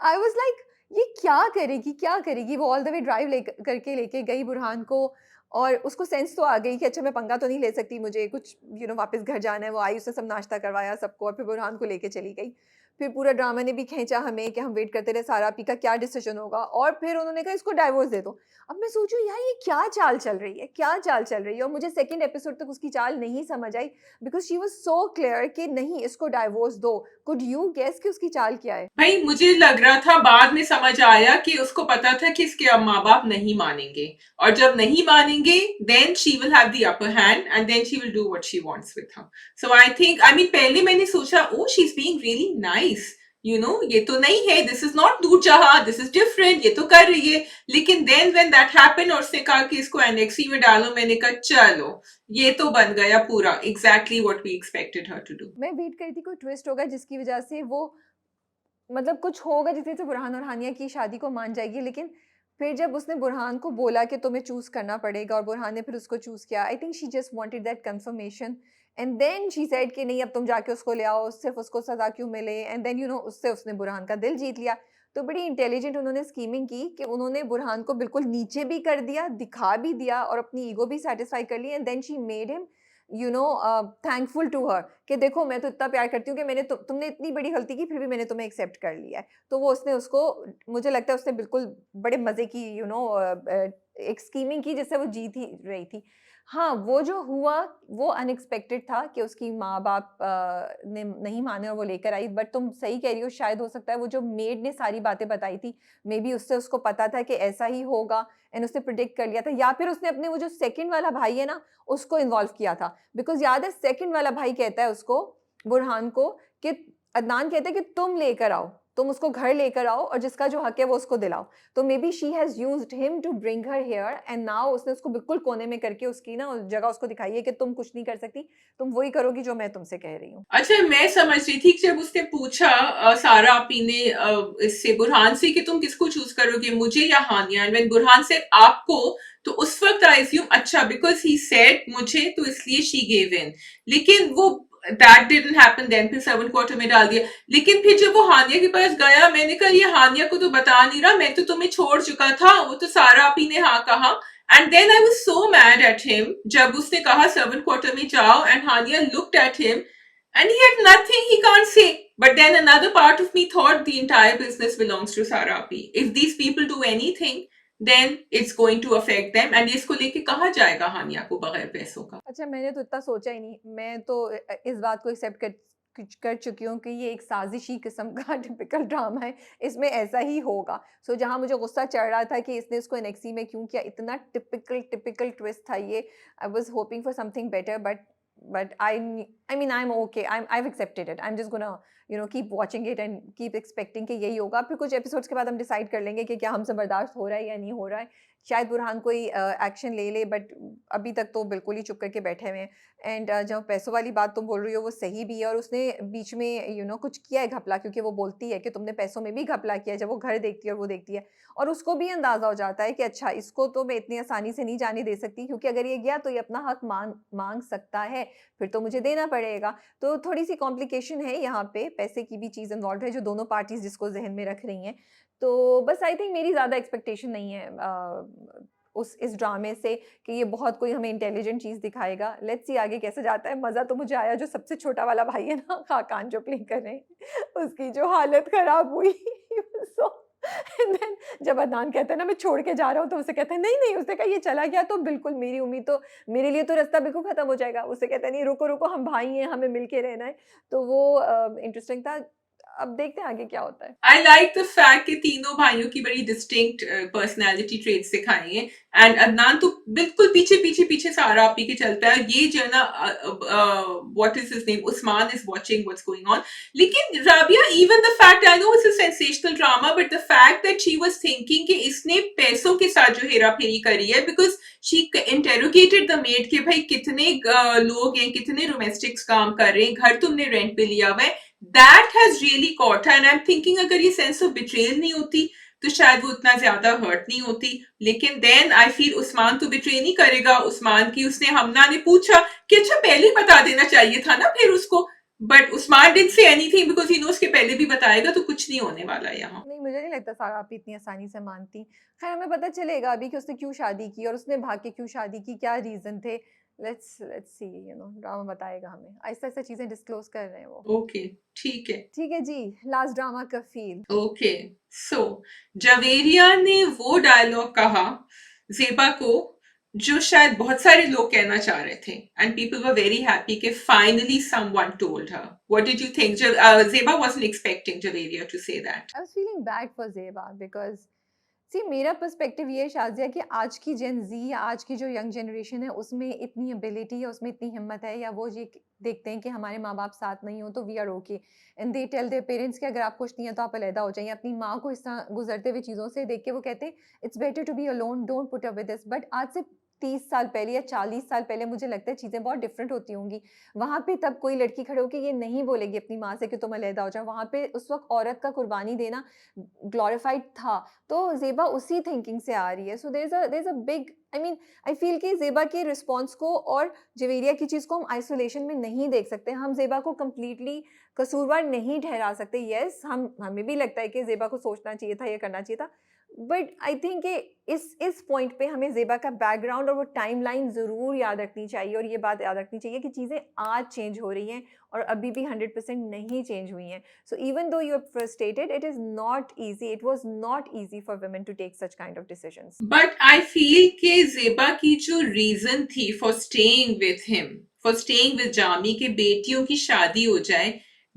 I was like ये क्या करेगी? वो ऑल द वे ड्राइव करके लेके गई बुरहान को, और उसको सेंस तो आ गई कि अच्छा मैं पंगा तो नहीं ले सकती, मुझे कुछ वापस घर जाना है। वो आई, उसने सब नाश्ता करवाया सबको और फिर बुरहान को लेके चली गई। फिर पूरा ड्रामा ने भी खींचा हमें कि हम वेट करते रहे सारा आपी का क्या डिसीजन होगा, और फिर उन्होंने कहा इसको डाइवोर्स दे दो। अब मैं सोचूं यार ये क्या चाल चल रही है, क्या चाल चल रही है, और मुझे सेकंड एपिसोड तक उसकी चाल नहीं समझ आई, because she was so clear कि नहीं इसको डाइवोर्स दो। कुड यू गेस कि उसकी चाल क्या है? भाई मुझे लग रहा था, बाद में समझ आया कि उसको पता था कि इसके अब माँ बाप नहीं मानेंगे, और जब नहीं मानेंगे then she will have the upper hand and then she will do what she wants with her. So I think, I mean पहले मैंने सोचा oh she is being really nice, ये तो नहीं है, this is not Noorjahan, this is different, ये तो कर रही है। लेकिन देन व्हेन दैट हैपेंड और उसने कहा कि इसको एनेक्सी में डालो, मैंने कहा चलो ये तो बन गया पूरा exactly what we expected her to do. मैं वेट करी थी कोई ट्विस्ट होगा जिसकी वजह से वो, मतलब कुछ होगा जिससे तो बुरहान और हानिया की शादी को मान जाएगी, लेकिन फिर जब उसने बुरहान को बोला कि तुम्हें चूज़ करना पड़ेगा और बुरहान ने फिर उसको चूज़ किया, I think she just wanted that confirmation, and then she said कि नहीं अब तुम जाके उसको ले आओ, सिर्फ उसको सज़ा क्यों मिले, एंड देन उससे उसने बुरहान का दिल जीत लिया। तो बड़ी इंटेलिजेंट उन्होंने स्कीमिंग की कि उन्होंने बुरहान को बिल्कुल नीचे भी कर दिया, दिखा भी दिया और अपनी ईगो भी सैटिस्फाई कर ली, and then she made him thankful to her कि देखो मैं तो इतना प्यार करती हूँ कि मैंने तुमने इतनी बड़ी गलती की फिर भी मैंने तुम्हें एक्सेप्ट कर लिया है। तो वो उसने उसको, मुझे लगता है उसने बिल्कुल बड़े मज़े की एक स्कीमिंग की जिससे वो जीत ही रही थी। हाँ, वो जो हुआ वो अनएक्सपेक्टेड था कि उसकी माँ-बाप ने नहीं माने और वो लेकर आई, बट तुम सही कह रही हो, शायद हो सकता है वो जो मेड ने सारी बातें बताई थी, मेबी उससे उसको पता था कि ऐसा ही होगा, एंड उसने प्रेडिक्ट कर लिया था, या फिर उसने अपने वो जो सेकंड वाला भाई है ना, उसको इन्वॉल्व किया था। बिकॉज़ याद है सेकंड वाला भाई कहता है उसको, बुरहान को, कि अदनान कहता है कि तुम लेकर आओ, तुम उसको घर लेकर आओ और जिसका जो हक है वो उसको दिलाओ। तो maybe she has used him to bring her here, and now उसने उसको बिल्कुल कोने में करके उसकी ना उस जगह उसको दिखाई है कि तुम कुछ नहीं कर सकती, तुम वही करोगी जो मैं तुमसे कह रही हूँ। अच्छा, मैं समझ रही थी कि जब उसने पूछा सारा आपी ने इससे बुरहान से कि तुम किसको चूज करोगे, मुझे या हानिया, एंड व्हेन बुरहान से आपको, तो उस वक्त आई अज्यूम अच्छा बिकॉज ही सेड मुझे तो इसलिए शी गेव इन। लेकिन वो दैट डिडंट हैपन, देन फिर 7 क्वार्टर में डाल दिया। लेकिन फिर जब वो हानिया के पास गया, मैंने कहा ये हानिया को तो बता नहीं रहा, मैं तो तुम्हें छोड़ चुका था, वो तो सारा आपी ने हाँ कहा। And then I was so mad at him जब उसने कहा 7 क्वार्टर में जाओ, and Haniya looked at him and he had nothing, he can't say. But then another part of me thought the entire business belongs to Sarapi. If these people do anything, then it's going to affect them. And इसको लेके कहा जाएगा हानिया को बगैर पैसों का? अच्छा, मैंने तो इतना सोचा ही नहीं, मैं तो इस बात को एक्सेप्ट कर चुकी हूँ कि ये एक साजिशी किस्म का टिपिकल ड्रामा है, इसमें ऐसा ही होगा। सो जहाँ मुझे गुस्सा चढ़ रहा था कि इसने इसको एनेक्सी में क्यों किया, इतना टिपिकल ट्विस्ट था ये। I was hoping for something better, but I mean I'm okay. I've accepted it. I'm just gonna keep watching it and keep expecting कि यही होगा। फिर कुछ एपिसोड्स के बाद हम डिसाइड कर लेंगे कि क्या हमसे बर्दाश्त हो रहा है या नहीं हो रहा है। शायद बुरहान कोई एक्शन ले ले, बट अभी तक तो बिल्कुल ही चुप करके बैठे हुए हैं। एंड जब पैसों वाली बात तुम बोल रही हो वो सही भी है, और उसने बीच में कुछ किया है घपला, क्योंकि वो बोलती है कि तुमने पैसों में भी घपला किया है, जब वो घर देखती है और वो देखती है, और उसको भी अंदाज़ा हो जाता है कि अच्छा इसको तो मैं इतनी आसानी से नहीं जाने दे सकती, क्योंकि अगर ये गया तो ये अपना हक मांग सकता है, फिर तो मुझे देना पड़ेगा। तो थोड़ी सी कॉम्प्लिकेशन है यहाँ पे, पैसे की भी चीज़ इन्वॉल्व है जो दोनों पार्टीज जिसको जहन में रख रही हैं। तो बस आई थिंक मेरी ज़्यादा एक्सपेक्टेशन नहीं है इस ड्रामे से कि ये बहुत कोई हमें इंटेलिजेंट चीज़ दिखाएगा। लेट्स सी आगे कैसे जाता है। मज़ा तो मुझे आया, जो सबसे छोटा वाला भाई है ना, खाकान जो प्ले कर रहे हैं, उसकी जो हालत ख़राब हुई सो एंड देन जब अदनान कहता है ना मैं छोड़ के जा रहा हूँ, तो उसे कहता है नहीं नहीं, उसने कहा ये चला गया तो बिल्कुल मेरी उम्मीद तो, मेरे लिए तो रास्ता बिल्कुल ख़त्म हो जाएगा। उसे कहता है नहीं रुको रुको, हम भाई हैं, हमें मिल के रहना है। तो वो इंटरेस्टिंग था। अब देखते हैं आगे क्या होता है। I like the fact कि तीनों भाइयों की बड़ी डिस्टिंक्ट पर्सनालिटी ट्रेट्स दिखाई हैं, एंड अदनान तो बिल्कुल पीछे सारा आपी के चलता है। ये जो है ना, what is his name, Usman is watching what's going on. लेकिन Rabia, even the fact, I know it's a sensational drama, but the fact that she was thinking कि इसने पैसों के साथ जो हेरा फेरी करी है, because she interrogated the made कि भाई कितने लोग हैं, कितने डोमेस्टिक्स काम कर रहे हैं, घर तुमने रेंट पे लिया हुआ है। That has really caught her, and I'm thinking अगर ये sense of betrayal नहीं होती तो शायद वो उतना ज्यादा हर्ट नहीं होती। लेकिन then I feel उस्मान तो betray नहीं करेगा। उस्मान की उसने हमना ने पूछा कि अच्छा पहले ही बता देना चाहिए था ना फिर उसको, but Usman didn't say anything because he know उसके पहले भी बताएगा तो कुछ नहीं होने वाला यहाँ. नहीं, मुझे नहीं लगता सारा आप इतनी आसानी से मानती। ख़ैर हमें पता चलेगा अभी कि उसने क्यों शादी की और उसने भाग के क्यों शादी की, क्या रीज़न थे। लेट्स लेट्स सी ड्रामा बताएगा हमें। आहिस्ता-आहिस्ता चीज़ें डिस्क्लोज़ कर रहे हैं वो। ओके, ठीक है. ठीक है जी, लास्ट ड्रामा का फ़ील। ओके, सो जवेरिया ने वो डायलॉग कहा ज़ेबा को जो शायद बहुत सारे लोग कहना चाह रहे थे and people were very happy कि finally someone told her. What did you think? Zeba wasn't expecting Javeria to say that. I was feeling bad for Zeba because see मेरा पर्सपेक्टिव ये है शाज़िया कि आज की जेन ज़ी या आज की जो यंग जनरेशन है उसमें इतनी एबिलिटी है, उसमें इतनी हिम्मत है या वो ये देखते हैं कि हमारे माँ-बाप साथ नहीं हो तो we are okay and they tell their parents कि अगर आप खुश नहीं है तो आप अलग हो जाइए। अपनी माँ को इस तरह गुज़रते हुए चीज़ों से देख के वो कहते हैं it's better to be alone, don't put up with this. But आज से 30 साल पहले या 40 साल पहले मुझे लगता है चीज़ें बहुत डिफरेंट होती होंगी। वहाँ पे तब कोई लड़की खड़े होके ये नहीं बोलेगी अपनी माँ से कि तुम अलग हो जाओ। वहाँ पे उस वक़्त औरत का कुर्बानी देना ग्लोरीफाइड था। तो ज़ेबा उसी थिंकिंग से आ रही है। So there is a big I mean I feel कि ज़ेबा के रिस्पॉन्स को और जवेरिया की चीज़ को हम आइसोलेशन में नहीं देख सकते। हम ज़ेबा को कंप्लीटली कसूरवार नहीं ठहरा सकते। येस, हम हमें भी लगता है कि ज़ेबा को सोचना चाहिए था, ये करना चाहिए था। बट आई थिंक कि इस पॉइंट पे हमें ज़ेबा का बैकग्राउंड और वो टाइमलाइन ज़रूर याद रखनी चाहिए और ये बात याद रखनी चाहिए कि चीज़ें आज चेंज हो रही हैं और अभी भी 100% नहीं चेंज हुई हैं। So even though you're frustrated, it is not easy. It was not easy for women to take such kind of decisions. But I feel कि ज़ेबा की जो रीजन थी for staying with him, for staying with Jami के बेटियों की शादी हो जाए,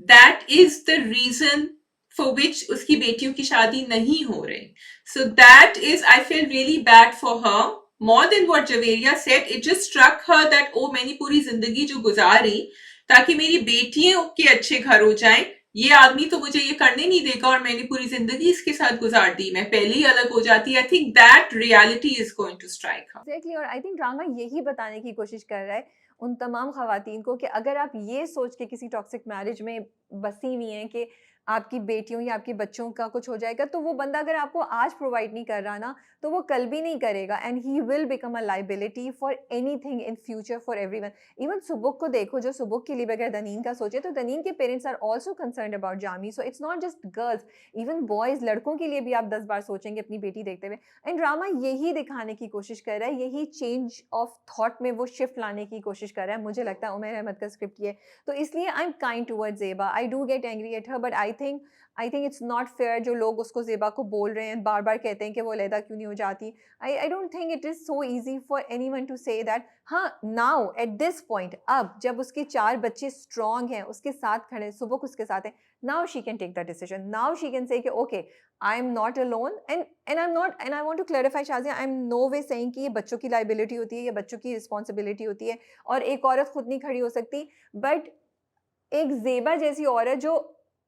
that is the reason for which उसकी बेटियों की शादी नहीं हो रही. So that is I feel really bad for her more than what Javeria said. It just struck her that oh मैंने पूरी जिंदगी जो गुजारी ताकि मेरी बेटियों के अच्छे घर हो जाएं, ये आदमी तो मुझे ये करने नहीं देगा और मैंने पूरी जिंदगी इसके साथ गुजार दी, मैं पहले ही अलग हो जाती. I think that reality is going to strike her. Exactly और आई थिंक ड्रामा यही बताने की कोशिश कर रहा है उन तमाम खवातीन को कि अगर आप ये सोच के किसी टॉक्सिक मैरिज में बसी हुई हैं कि आपकी बेटियों या आपके बच्चों का कुछ हो जाएगा तो वो बंदा अगर आपको आज प्रोवाइड नहीं कर रहा ना तो वो कल भी नहीं करेगा and he will become a liability for anything in future for everyone. Even Subuk को देखो, जो सुबुक के लिए अगर दनीन का सोचे तो दनीन के parents are also concern about Jami. So it's not just girls, even boys, लड़कों के लिए भी आप 10 बार सोचेंगे अपनी बेटी देखते हुए. एंड ड्रामा यही दिखाने की कोशिश कर रहा है, यही चेंज ऑफ थॉट में वो शिफ्ट लाने की कोशिश कर रहा है. मुझे लगता है उमर अहमद का स्क्रिप्ट ये, तो इसलिए I am kind towards Zeba. I do get angry at her but I think it's not fair जो लोग उसको ज़ेबा को बोल रहे हैं, बार-बार कहते हैं कि वो अलहदा क्यों नहीं हो जाती. I don't think it is so easy for anyone to say that. हाँ, नाउ एट दिस पॉइंट, अब जब उसके 4 बच्चे स्ट्रॉन्ग हैं, उसके साथ खड़े हैं, सुबुक उसके साथ है, now she can take that decision. Now she can say कि okay, I am not alone and I am not and I want to clarify Shazia, I am no way saying कि ये बच्चों की लायबिलिटी होती है, ये बच्चों की रिस्पॉन्सिबिलिटी होती है और एक औरत खुद नहीं खड़ी हो सकती. बट एक ज़ेबा जैसी औरत जो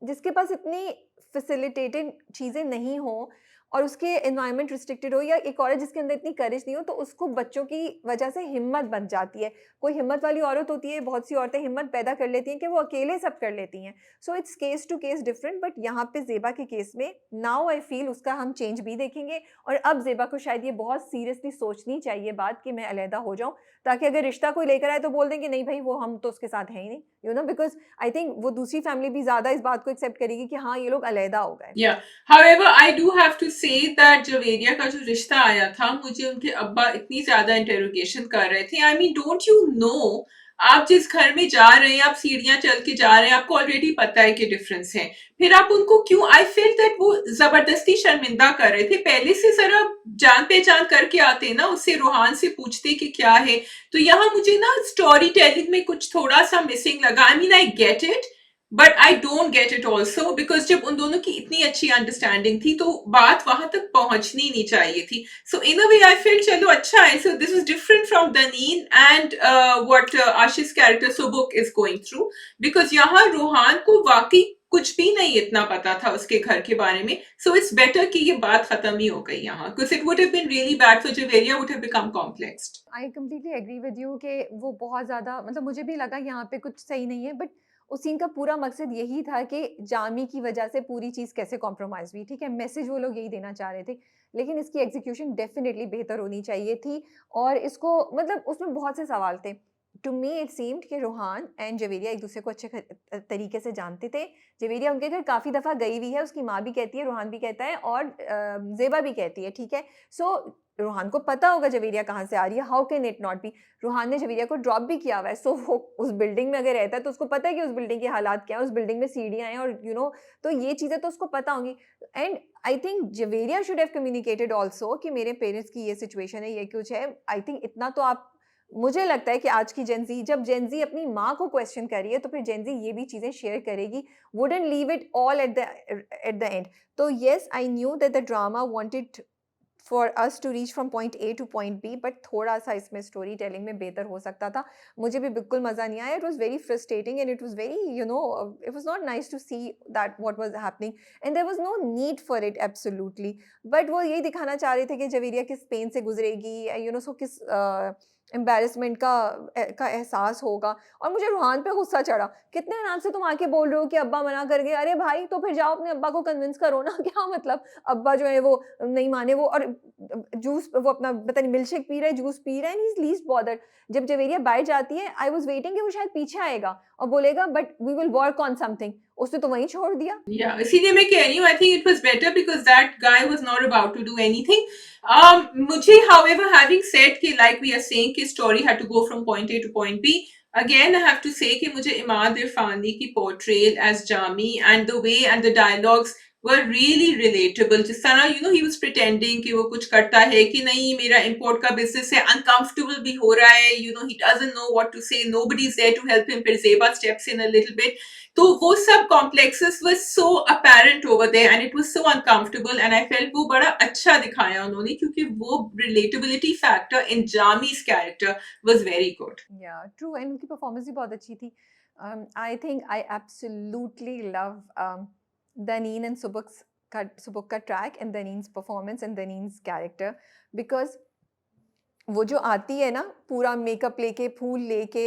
जिसके पास इतनी फैसिलिटेटेड चीज़ें नहीं हों और उसके एनवायरनमेंट रिस्ट्रिक्टेड हो, या एक औरत जिसके अंदर इतनी करेज नहीं हो, तो उसको बच्चों की वजह से हिम्मत बन जाती है. कोई हिम्मत वाली औरत होती है, बहुत सी औरतें हिम्मत पैदा कर लेती हैं कि वो अकेले सब कर लेती हैं. So it's case to case different. But यहाँ पे ज़ेबा के केस में नाउ आई फील उसका हम चेंज भी देखेंगे और अब ज़ेबा को शायद ये बहुत सीरियसली सोचनी चाहिए बात कि मैं अलहदा हो जाऊँ, ताकि अगर रिश्ता कोई लेकर आए तो बोल दें कि नहीं भाई वो हम तो उसके साथ हैं ही नहीं, बिकॉज़ आई थिंक वो दूसरी फैमिली भी ज़्यादा इस बात को एक्सेप्ट करेगी कि हाँ, ये लोग अलहदा हो गए. Yeah. However, I do have to say that Javeria का जो रिश्ता आया था, मुझे उनके अब्बा इतनी ज्यादा इंटेरोगेशन कर रहे थे. I mean don't you know, आप जिस घर में जा रहे हैं, आप सीढ़ियां चल के जा रहे हैं, आपको ऑलरेडी पता है कि डिफरेंस है, फिर आप उनको क्यों, आई फील दैट वो जबरदस्ती शर्मिंदा कर रहे थे. पहले से जरा जान पहचान करके आते ना, उससे रूहान से पूछते कि क्या है. तो यहाँ मुझे ना स्टोरी टेलिंग में कुछ थोड़ा सा मिसिंग लगा. आई mean I get it but I don't get it also because जब उन दोनों की इतनी अच्छी अंडरस्टैंडिंग थी तो बात वहां तक पहुंचनी नहीं चाहिए थी. सो इन अ वे आई फील चलो अच्छा है. So this is different from Daneen and what Ashish character Subuk is going through, because यहाँ रूहान को वाकई कुछ भी नहीं इतना पता था उसके घर के बारे में. सो इट्स बेटर कि ये बात खत्म ही हो गई यहाँ, because it would have been really bad for Javeria, would have become complexed. I completely agree with you कि वो बहुत ज़्यादा, मतलब मुझे भी लगा यहाँ पे कुछ सही नहीं है. बट उस सीन का पूरा मकसद यही था कि जामी की वजह से पूरी चीज़ कैसे कॉम्प्रोमाइज़ हुई. ठीक है, मैसेज वो लोग यही देना चाह रहे थे, लेकिन इसकी एग्जीक्यूशन डेफिनेटली बेहतर होनी चाहिए थी. और इसको मतलब उसमें बहुत से सवाल थे. टू मी इट सीम्ड कि रूहान एंड जवेरिया एक दूसरे को अच्छे तरीके से जानते थे। जवेरिया उनके घर काफ़ी दफ़ा गई हुई है, उसकी माँ भी कहती है, रूहान भी कहता है और ज़ेबा भी कहती है, ठीक है? सो रूहान को पता होगा जवेरिया कहाँ से आ रही है, how can it not be? Roohan ने जवेरिया को ड्रॉप भी किया हुआ है, सो वो उस बिल्डिंग में अगर रहता है तो उसको पता है कि उस बिल्डिंग के हालात क्या हैं, उस बिल्डिंग में सीढ़ियाँ हैं और तो ये चीज़ें तो उसको पता होंगी। And I think Javeria should have communicated also कि मेरे पेरेंट्स की ये सिचुएशन है, ये कुछ है। आई थिंक इतना तो आप मुझे लगता है कि आज की जेन ज़ी जब जेन ज़ी अपनी माँ को क्वेश्चन कर रही है, तो फिर जेन ज़ी ये भी चीज़ें शेयर करेगी, wouldn't leave it all at the end. तो yes, I knew that the drama wanted for us to reach from point A to point B, but थोड़ा-सा इसमें स्टोरी टेलिंग में बेहतर हो सकता था। मुझे भी बिल्कुल मज़ा नहीं आया। It was very frustrating and it was very it was not nice to see that what was happening and there was no need for it absolutely. But वो यही दिखाना चाह रहे थे कि जवेरिया किस पेन से गुज़रेगी, उसको किस एम्बैरेसमेंट का एहसास होगा। और मुझे रूहान पे गुस्सा चढ़ा। कितने आराम से तुम आके बोल रहे हो कि अब्बा मना कर गए। अरे भाई, तो फिर जाओ अपने अब्बा को कन्विंस करो ना। क्या मतलब, अब्बा जो है वो नहीं माने, वो और जूस वो अपना पता नहीं मिल्कशेक पी रहा है, जूस पी रहा है and he is least bothered. जब जवेरिया बाहर जाती है, आई वाज़ वेटिंग कि वो शायद पीछे आएगा और बोलेगा but we will work on something. उसने तो वहीं छोड़ दिया। Yeah, इसीलिए मैं कह रही हूँ, I think it was better because that guy was not about to do anything. मुझे, however, having said कि like we are saying कि story had to go from point A to point B, again I have to say कि मुझे इमाद इरफानी की portrayal as Jami and the way and the dialogues were really relatable. जिस तरह he was pretending कि वो कुछ करता है कि नहीं, मेरा import का business है, uncomfortable भी हो रहा है, he doesn't know what to say, nobody's there to help him, फिर Zeba steps in a little bit. तो वो सब complexes were so apparent over there and it was so uncomfortable and I felt वो बड़ा अच्छा दिखाया उन्होंने, क्योंकि वो relatability factor in Jami's character was very good. Yeah true, and उनकी परफॉर्मेंस भी बहुत अच्छी थी। I think I absolutely love Daneen and Subuk का track and Daneen's performance and Daneen's character, because वो जो आती है ना पूरा मेकअप लेके, फूल लेके,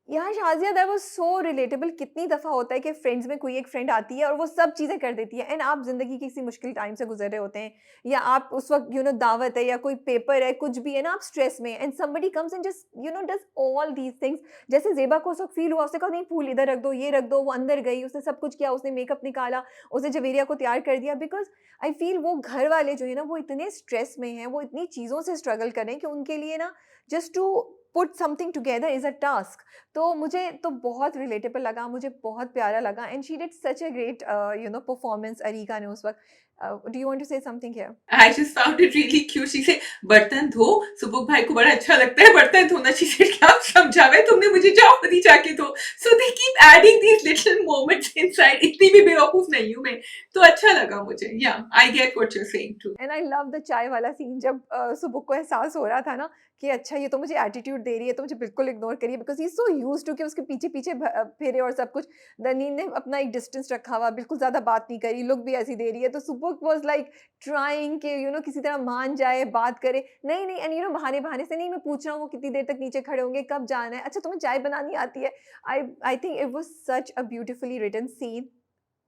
यार Shazia that was so relatable. कितनी दफ़ा होता है कि फ्रेंड्स में कोई एक फ्रेंड आती है और वो सब चीज़ें कर देती है एंड आप ज़िंदगी की किसी मुश्किल टाइम से गुज़र रहे होते हैं, या आप उस वक़्त दावत है या कोई पेपर है, कुछ भी है ना, आप स्ट्रेस में and somebody comes and just does all these things. जैसे ज़ेबा को उस वक़्त फ़ील हुआ, उसने कहा नहीं फूल इधर रख दो, ये रख दो, वो अंदर गई, उसने सब कुछ किया, उसने मेकअप निकाला, उसने जवेरिया को तैयार कर दिया, बिकॉज़ आई फ़ील वो घर वाले जो है ना वो इतने स्ट्रेस में हैं, वो इतनी चीज़ों से स्ट्रगल कर रहे हैं कि उनके लिए ना just to put something together is a task. तो मुझे तो बहुत रिलेटेबल लगा, मुझे बहुत प्यारा लगा and she did such a great performance Areeka ने उस वक़्त। Do you want to say something here? I just found it really cute. She said, बर्तन धो, सुबुक भाई को बड़ा अच्छा लगता है बर्तन धोना। She said, क्या समझावे तुमने मुझे, जाओ खुद ही जाके धो। So they keep adding these little moments inside. इतनी भी बेवकूफ नहीं हूँ मैं, तो अच्छा लगा मुझे। Yeah, I get what you're saying too. And I love the चाय वाला सीन, जब सुबुक को एहसास हो रहा था ना कि अच्छा ये तो मुझे एटीट्यूड दे रही है, तो मुझे बिल्कुल इग्नोर करिए, because he is so used to कि उसके पीछे-पीछे फिरे और सब कुछ। दनीन ने अपना एक डिस्टेंस रखा हुआ, बिल्कुल ज़्यादा बात नहीं करी, लुक भी ऐसी दे रही है, तो सुबुक वाज़ लाइक ट्राइंग कि किसी तरह मान जाए, बात करे। नहीं, नहीं, एंड बहाने-बहाने से, नहीं मैं पूछ रहा हूँ वो कितनी देर तक नीचे खड़े होंगे, कब जाना है? अच्छा तुम्हें चाय बनानी आती है? I think it was such a beautifully written scene,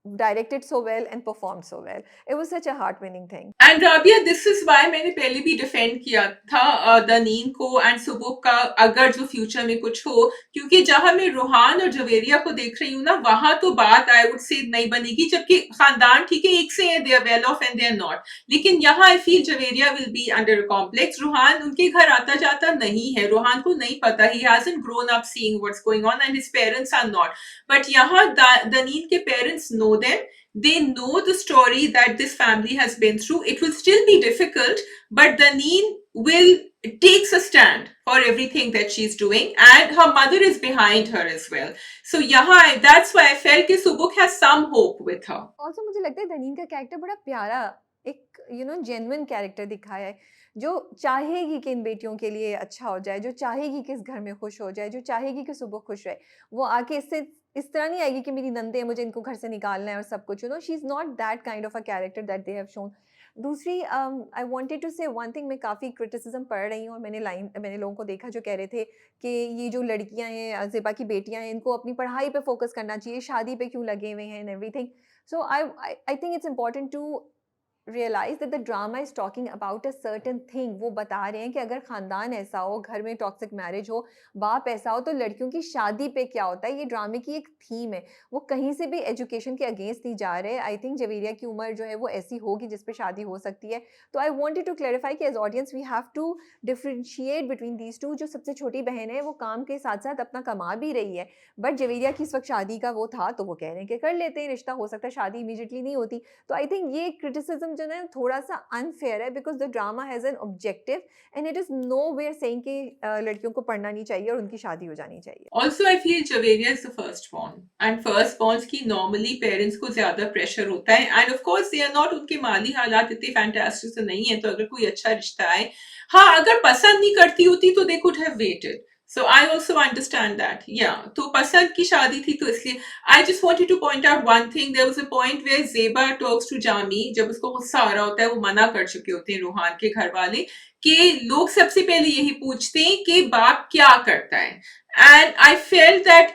directed so well and performed so well. It was such a heart-winning thing. And Rabia, this is why मैंने पहले भी डिफेंड किया था दनीन को एंड सुबुक का, अगर जो फ्यूचर में कुछ हो, क्योंकि जहां मैं रूहान और जवेरिया को देख रही हूँ ना, वहां तो बात आई वुड से नहीं बनेगी, जबकि खानदान ठीक है एक से है, they are well off and they are not, लेकिन यहाँ I feel Javeria will be under complex. Roohan उनके घर आता जाता नहीं है, रूहान को नहीं पता, he hasn't grown up seeing what's going on and his parents are not, but यहाँ दनीन के parents know them, they know the story that this family has been through. It will still be difficult, but Daneen will takes a stand for everything that she's doing, and her mother is behind her as well. So yeah, that's why I felt कि Subuk has some hope with her. Also मुझे लगता है दनीन का character बड़ा प्यारा, एक genuine character दिखाया है, जो चाहेगी कि इन बेटियों के लिए अच्छा हो जाए, जो चाहेगी कि इस घर में खुश हो जाए, जो चाहेगी कि सुबह खुश रहे। वो आके इससे इस तरह नहीं आएगी कि मेरी नंदे हैं, मुझे इनको घर से निकालना है और सब कुछ। She is not that kind of a character that they have shown. दूसरी, आई वांटेड टू से वन थिंग, मैं काफ़ी क्रिटिसिज्म पढ़ रही हूँ और मैंने लोगों को देखा जो कह रहे थे कि ये जो लड़कियाँ हैं, ज़ेबा की बेटियाँ हैं, इनको अपनी पढ़ाई पे फोकस करना चाहिए, शादी पे क्यों लगे हुए हैं and everything. So I think it's important to realize that the drama is talking about a certain thing. वो बता रहे हैं कि अगर खानदान ऐसा हो, घर में टॉक्सिक मैरिज हो, बाप ऐसा हो, तो लड़कियों की शादी पे क्या होता है, ये ड्रामे की एक थीम है। वो कहीं से भी एजुकेशन के अगेंस्ट नहीं जा रहे। आई थिंक जवेरिया की उम्र जो है वो ऐसी होगी जिस पे शादी हो सकती है। तो आई वांटेड टू क्लैरिफाई कि as audience we have to differentiate between these two. जो सबसे छोटी बहन है वो काम के साथ साथ अपना कमा भी रही है, बट जवेरिया की इस वक्त शादी का वो था, तो वो कह रहे हैं कि कर लेते हैं रिश्ता, हो सकता है शादी इमीडिएटली नहीं होती। तो आई थिंक ये क्रिटिसिज्म जो है थोड़ा सा अनफेयर है, because the drama has an objective and it is nowhere saying कि लड़कियों को पढ़ना नहीं चाहिए और उनकी शादी हो जानी चाहिए। Also, I feel Javeria is the firstborn, and firstborns की normally parents को ज्यादा pressure होता है, and of course they are not, उनके माली हालात इतने fantastic तो नहीं है, तो अगर कोई अच्छा रिश्ता आए, हाँ अगर पसंद नहीं करती होती तो they could have waited. So I also understand that. Yeah, तो पसंद की शादी थी तो इसलिए I just wanted to point out one thing. There was a point where Zeba talks to Jami, जब उसको गुस्सा आ रहा होता है, वो मना कर चुके होते हैं रूहान के घर वाले कि लोग सबसे पहले यही पूछते हैं कि बाप क्या करता है. And I felt that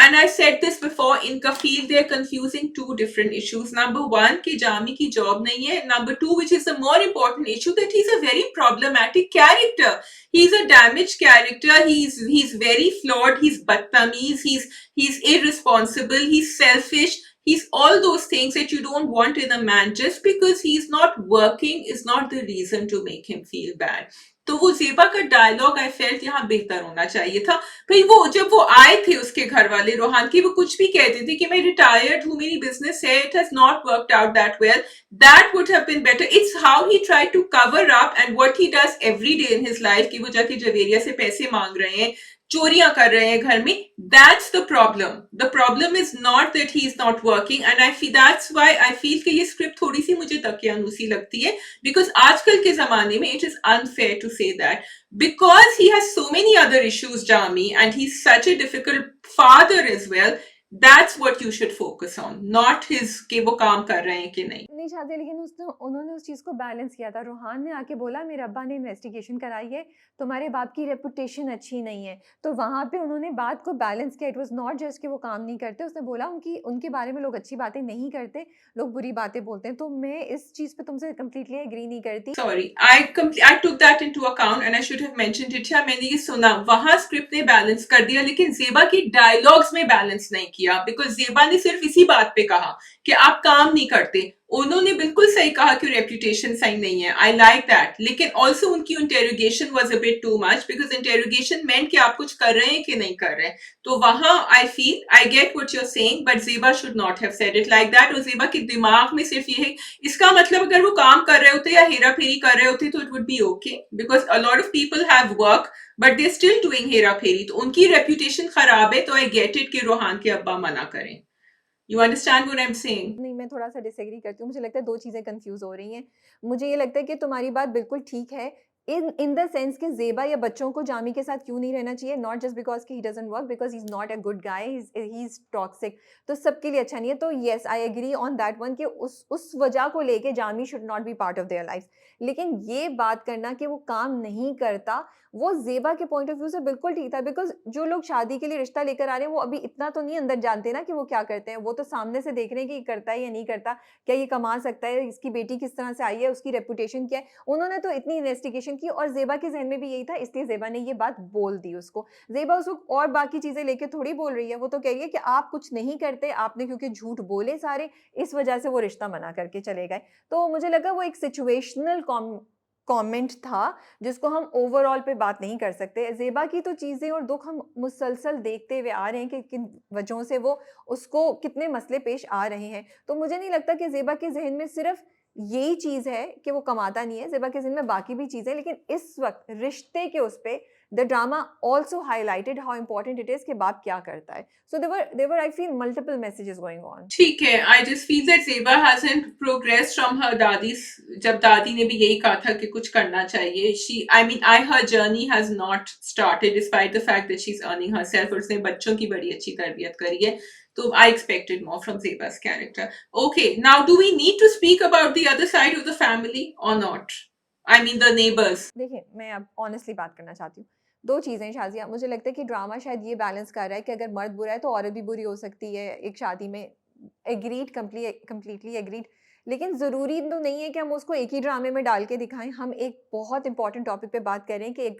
and I said this before, in Kafil, they're confusing two different issues. Number one, कि जामी की job नहीं है. Number two, which is the more important issue, that he's a very problematic character. He's a damaged character. He's very flawed. He's badtameez. He's irresponsible. He's selfish. He's all those things that you don't want in a man. Just because he's not working is not the reason to make him feel bad. तो वो ज़ेबा का dialogue I felt यहाँ बेहतर होना चाहिए था. भाई वो जब वो आए थे उसके घर वाले रोहान की, वो कुछ भी कहते थे कि मैं रिटायर्ड हूँ, मेरी बिजनेस है, it has not worked out that well, that would have been better. It's how he try to cover up and what he does every day in his life, कि वो जाके जवेरिया से पैसे मांग रहे हैं, चोरियां कर रहे हैं घर में. That's the problem. The problem is not that he is not working, and I feel that's why I feel कि ये स्क्रिप्ट थोड़ी सी मुझे तकियानुसी लगती है, बिकॉज आजकल के जमाने में it is unfair to say that, because he has so many other issues, Jami, and he's such a difficult father as well. That's what you should focus on, not his कि वो काम कर रहे हैं कि नहीं. नहीं चाहते, लेकिन उन्होंने उस चीज़ को बैलेंस किया था। रूहान ने आके बोला मेरे अब्बा ने इन्वेस्टिगेशन कराई है, तुम्हारे बाप की रेपुटेशन अच्छी नहीं है, तो वहाँ पे उन्होंने बात को बैलेंस किया. इट वाज नॉट जस्ट कि वो काम नहीं करते, उसने बोला उनके बारे में लोग अच्छी बातें नहीं करते, लोग बुरी बातें बोलते हैं. तो मैं इस चीज़ पे तुमसे कम्प्लीटली एग्री नहीं करती. Sorry, I took that into account and I should have mentioned it. या मैंने ये सुना, वहां स्क्रिप्ट ने बैलेंस कर दिया, लेकिन ज़ेबा की डायलॉग्स में बैलेंस नहीं किया, बिकॉज ज़ेबा ने सिर्फ इसी बात पे कहा कि आप काम नहीं करते. उन्होंने बिल्कुल सही कहा कि रेपुटेशन सही नहीं है, आई लाइक दैट, लेकिन ऑल्सो उनकी interrogation was a bit too much, because interrogation meant कि आप कुछ कर रहे हैं कि नहीं कर रहे हैं. तो वहां I feel I get what you are saying, but Zeba should not have said it like that. और ज़ेबा के दिमाग में सिर्फ ये है, इसका मतलब अगर वो काम कर रहे होते या हेरा फेरी कर रहे होते तो it would be okay, because a lot of people have work but they still doing hera pheri, तो उनकी रेपुटेशन खराब है. तो आई गेट इट कि रोहान के अब्बा मना करें. You understand what I'm saying? नहीं, मैं थोड़ा सा डिसएग्री करती हूँ. मुझे लगता है 2 चीज़ें कन्फ्यूज़ हो रही हैं. मुझे ये लगता है कि तुम्हारी बात बिल्कुल ठीक है, इन द सेंस कि ज़ेबा या बच्चों को जामी के साथ क्यों नहीं रहना चाहिए, नॉट जस्ट बिकॉज़ कि he doesn't work, because he is not a good guy, he is toxic, तो सबके लिए अच्छा नहीं है. तो yes, I agree on that one कि उस वजह को लेके Jami should not be part of their life. लेकिन ये बात करना कि वो काम नहीं करता, वो ज़ेबा के पॉइंट ऑफ व्यू से बिल्कुल ठीक था, बिकॉज़ जो लोग शादी के लिए रिश्ता लेकर आ रहे हैं, वो अभी इतना तो नहीं अंदर जानते ना कि वो क्या करते हैं. वो तो सामने से देख रहे हैं कि ये करता है या नहीं करता, क्या ये कमा सकता है, इसकी बेटी किस तरह से आई है, उसकी रेपुटेशन क्या है. उन्होंने तो इतनी इन्वेस्टिगेशन की और ज़ेबा के ज़हन में भी यही था, इसलिए ज़ेबा ने ये बात बोल दी उसको. ज़ेबा उसको और बाकी चीज़ें लेके थोड़ी बोल रही है, वो तो कह रही है कि आप कुछ नहीं करते, आपने क्योंकि झूठ बोले सारे, इस वजह से वो रिश्ता मना करके चले गए. तो मुझे लगा वो एक सिचुएशनल कमेंट था, जिसको हम ओवरऑल पे बात नहीं कर सकते. ज़ेबा की तो चीज़ें और दुःख हम मुसलसल देखते हुए आ रहे हैं कि किन वजहों से वो उसको कितने मसले पेश आ रहे हैं. तो मुझे नहीं लगता कि ज़ेबा के ज़हन में सिर्फ यही चीज़ है कि वो कमाता नहीं है. ज़ेबा के ज़हन में बाकी भी चीज़ें हैं, लेकिन इस वक़्त रिश्ते के उस पे the drama also highlighted how important it is कि बाप क्या करता है. So there were I feel multiple messages going on. ठीक है, I just feel that Zeba hasn't progressed from her दादी's, जब दादी ने भी यही कहा था कि कुछ करना चाहिए. Her journey has not started despite the fact that she's earning herself, और उसने बच्चों की बड़ी अच्छी तरबियत करी है. So I expected more from Zeba's character. Okay, now do we need to speak about the other side of the family or not? I mean the neighbors. देखिए, मैं अब ऑनेस्टली बात करना चाहती हूँ. 2 चीज़ें शाज़िया, मुझे लगता है कि ड्रामा शायद ये बैलेंस कर रहा है कि अगर मर्द बुरा है तो औरत भी बुरी हो सकती है एक शादी में. Agreed, completely agreed. लेकिन ज़रूरी तो नहीं है कि हम उसको एक ही ड्रामे में डाल के दिखाएँ। हम एक बहुत इम्पोर्टेंट टॉपिक पे बात कर रहे हैं कि एक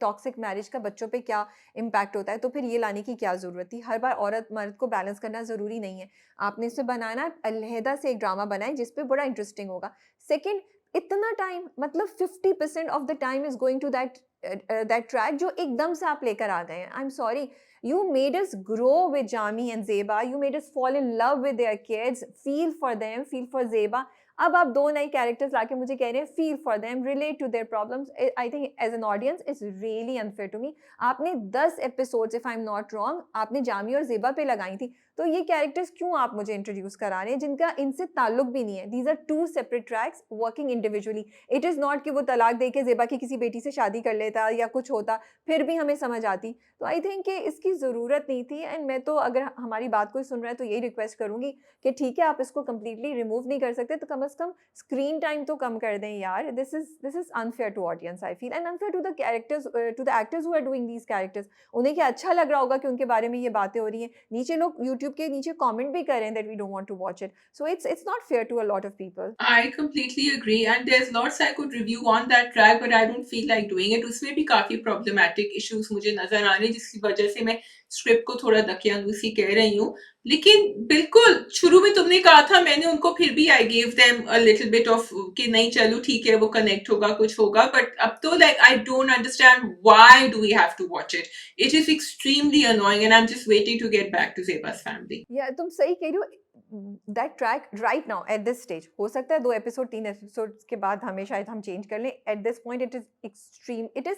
टॉक्सिक मैरिज का बच्चों पे क्या इम्पैक्ट होता है, तो फिर ये लाने की क्या ज़रूरत थी? हर बार औरत-मर्द को बैलेंस करना ज़रूरी नहीं है। आपने इसे बनाना है, अलहदा से एक ड्रामा बनाएँ जिस पे बड़ा इंटरेस्टिंग होगा। सेकंड, इतना टाइम मतलब 50% of the time is going to that track जो एकदम से आप लेकर आ गए हैं। I am sorry, you made us grow with Jami and Zeba. You made us fall in love with their kids, feel for them, feel for Zeba. अब आप 2 नए कैरेक्टर्स लाके मुझे कह रहे हैं feel for them, relate to their problems. I think as an audience it's really unfair to me. आपने 10 episodes, if I am not wrong, आपने जामी और ज़ेबा पे लगाई थी। तो ये कैरेक्टर्स क्यों आप मुझे इंट्रोड्यूस करा रहे हैं जिनका इनसे ताल्लुक भी नहीं है? These are 2 separate tracks working individually. It is not कि वो तलाक दे के ज़ेबा की किसी बेटी से शादी कर लेता या कुछ होता, फिर भी हमें समझ आती। तो आई थिंक कि इसकी ज़रूरत नहीं थी। एंड मैं तो, अगर हमारी बात कोई सुन रहा है, तो यही रिक्वेस्ट करूँगी कि ठीक है, आप इसको कंप्लीटली रिमूव नहीं कर सकते, तो कम से कम स्क्रीन टाइम तो कम कर दें यार। This is unfair to audience I feel, and unfair to the characters, to the actors who are doing these characters. उन्हें क्या अच्छा लग रहा होगा कि उनके बारे में ये बातें हो रही हैं? नीचे लोग यूट्यूब के नीचे कमेंट भी कर रहे हैं that we don't want to watch it. So it's not fair to a lot of people. I completely agree, and there's lots I could review on that track, but I don't feel like doing it. उसमें भी काफी problematic issues मुझे नजर आ रहे हैं, जिसकी वजह से मैं स्क्रिप्ट को थोड़ा दकियानूसी कह रही हूँ। लेकिन बिल्कुल शुरू में तुमने कहा था, मैंने उनको फिर भी I gave them a little bit of कि नहीं चलो ठीक है, वो कनेक्ट होगा, कुछ होगा, बट अब तो like I don't understand why do we have to watch it. It is extremely annoying and I am just waiting to get back to Zeba's family. Yeah तुम सही कह रही हो। That track right now at this stage, हो सकता है 2 episode 3 episodes के बाद हमें शायद हम चेंज कर लें। At this point it is extreme, it is,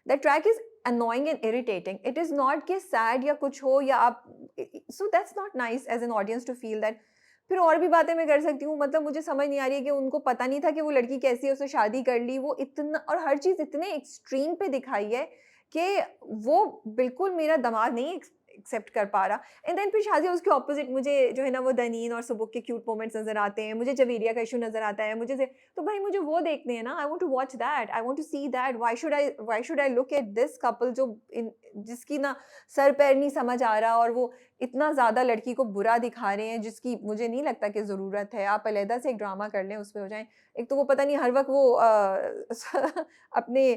that track is annoying and irritating. It is not कि सैड या कुछ हो या आप, so that's not nice as an audience to feel that. फिर और भी बातें मैं कर सकती हूँ, मतलब मुझे समझ नहीं आ रही है कि उनको पता नहीं था कि वो लड़की कैसी है, उससे शादी कर ली। वो इतना, और हर चीज़ इतने एक्सट्रीम पे दिखाई है कि वो बिल्कुल मेरा दिमाग नहीं एक्सेप्ट कर पा रहा। एंड देन फिर शादी, उसके ऑपोजिट मुझे जो है ना, वो दनीन और सुबुक के क्यूट मोमेंट्स नज़र आते हैं, मुझे जवेरिया का इशू नज़र आता है, मुझे तो भाई मुझे वो देखने हैं ना। I want to watch that, I want to see that. Why should I look at this couple जो जिसकी ना सर पैर नहीं समझ आ रहा, और वो इतना ज़्यादा लड़की को बुरा दिखा रहे हैं जिसकी मुझे नहीं लगता कि ज़रूरत है। आप अलहदा से एक ड्रामा कर लें, उस पे हो जाएं। एक तो वो पता नहीं हर वक्त वो अपने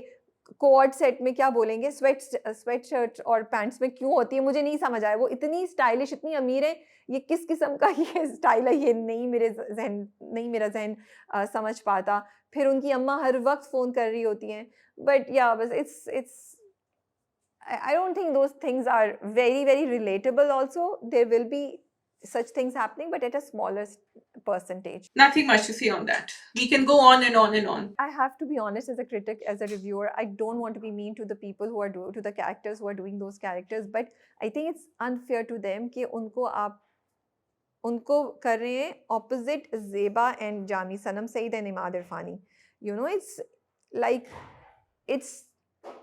कोऑर्ड सेट में क्या बोलेंगे, स्वेट शर्ट और पैंट्स में क्यों होती है, मुझे नहीं समझ आया। वो इतनी स्टाइलिश, इतनी अमीर है, ये किस किस्म का ये स्टाइल है, ये नहीं मेरा ज़हन समझ पाता। फिर उनकी अम्मा हर वक्त फ़ोन कर रही होती हैं, बट या बस it's I don't think those things are very, very relatable also. There will be such things happening, but at a smaller percentage. Nothing much to say on that. We can go on and on and on. I have to be honest, as a critic, as a reviewer, I don't want to be mean to the people who are to the characters who are doing those characters, but I think it's unfair to them कि उनको कर रहे हैं opposite Zeba and Jami, Sanam Saeed and Imad इरफानी. You know, it's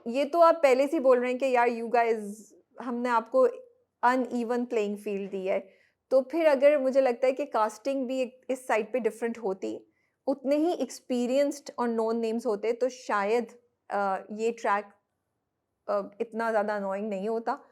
ये तो आप पहले से बोल रहे हैं कि यार यू गाइज, हमने आपको अनइवन प्लेइंग फील्ड दी है। तो फिर अगर मुझे लगता है कि कास्टिंग भी इस साइड पे डिफरेंट होती, उतने ही एक्सपीरियंस्ड और नोन नेम्स होते, तो शायद ये ट्रैक इतना ज़्यादा अनोइंग नहीं होता।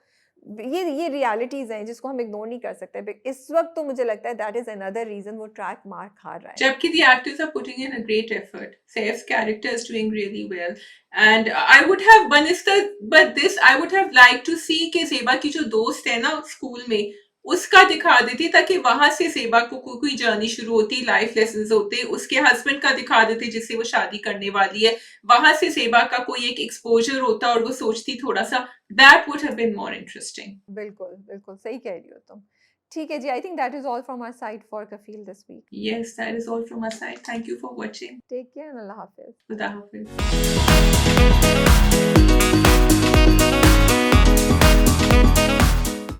ये रियलिटीज़ हैं जिसको हम इग्नोर नहीं कर सकते। इस वक्त तो मुझे लगता है दैट इज़ अनदर रीज़न वो ट्रैक मार खा रहा है। जबकि the actors are putting in a great effort. Saif's character is doing really well. And I would have, I would have liked to see कि ज़ेबा की जो दोस्त है ना स्कूल में, उसका दिखा देती, ताकि वहां से ज़ेबा को कोई जर्नी शुरू होती, लाइफ लेसन्स होते। उसके हस्बैंड का दिखा देते जिससे वो शादी करने वाली है, वहां से ज़ेबा का कोई एक एक्सपोजर होता और वो सोचती थोड़ा सा। That would have been more interesting. बिल्कुल बिल्कुल सही कह रही हो तुम। ठीक है जी, I think that is all from our side for Kafeel this week. Yes, that is all from our side. Thank you for watching. Take care, अल्लाह हाफिज। खुदा हाफिज।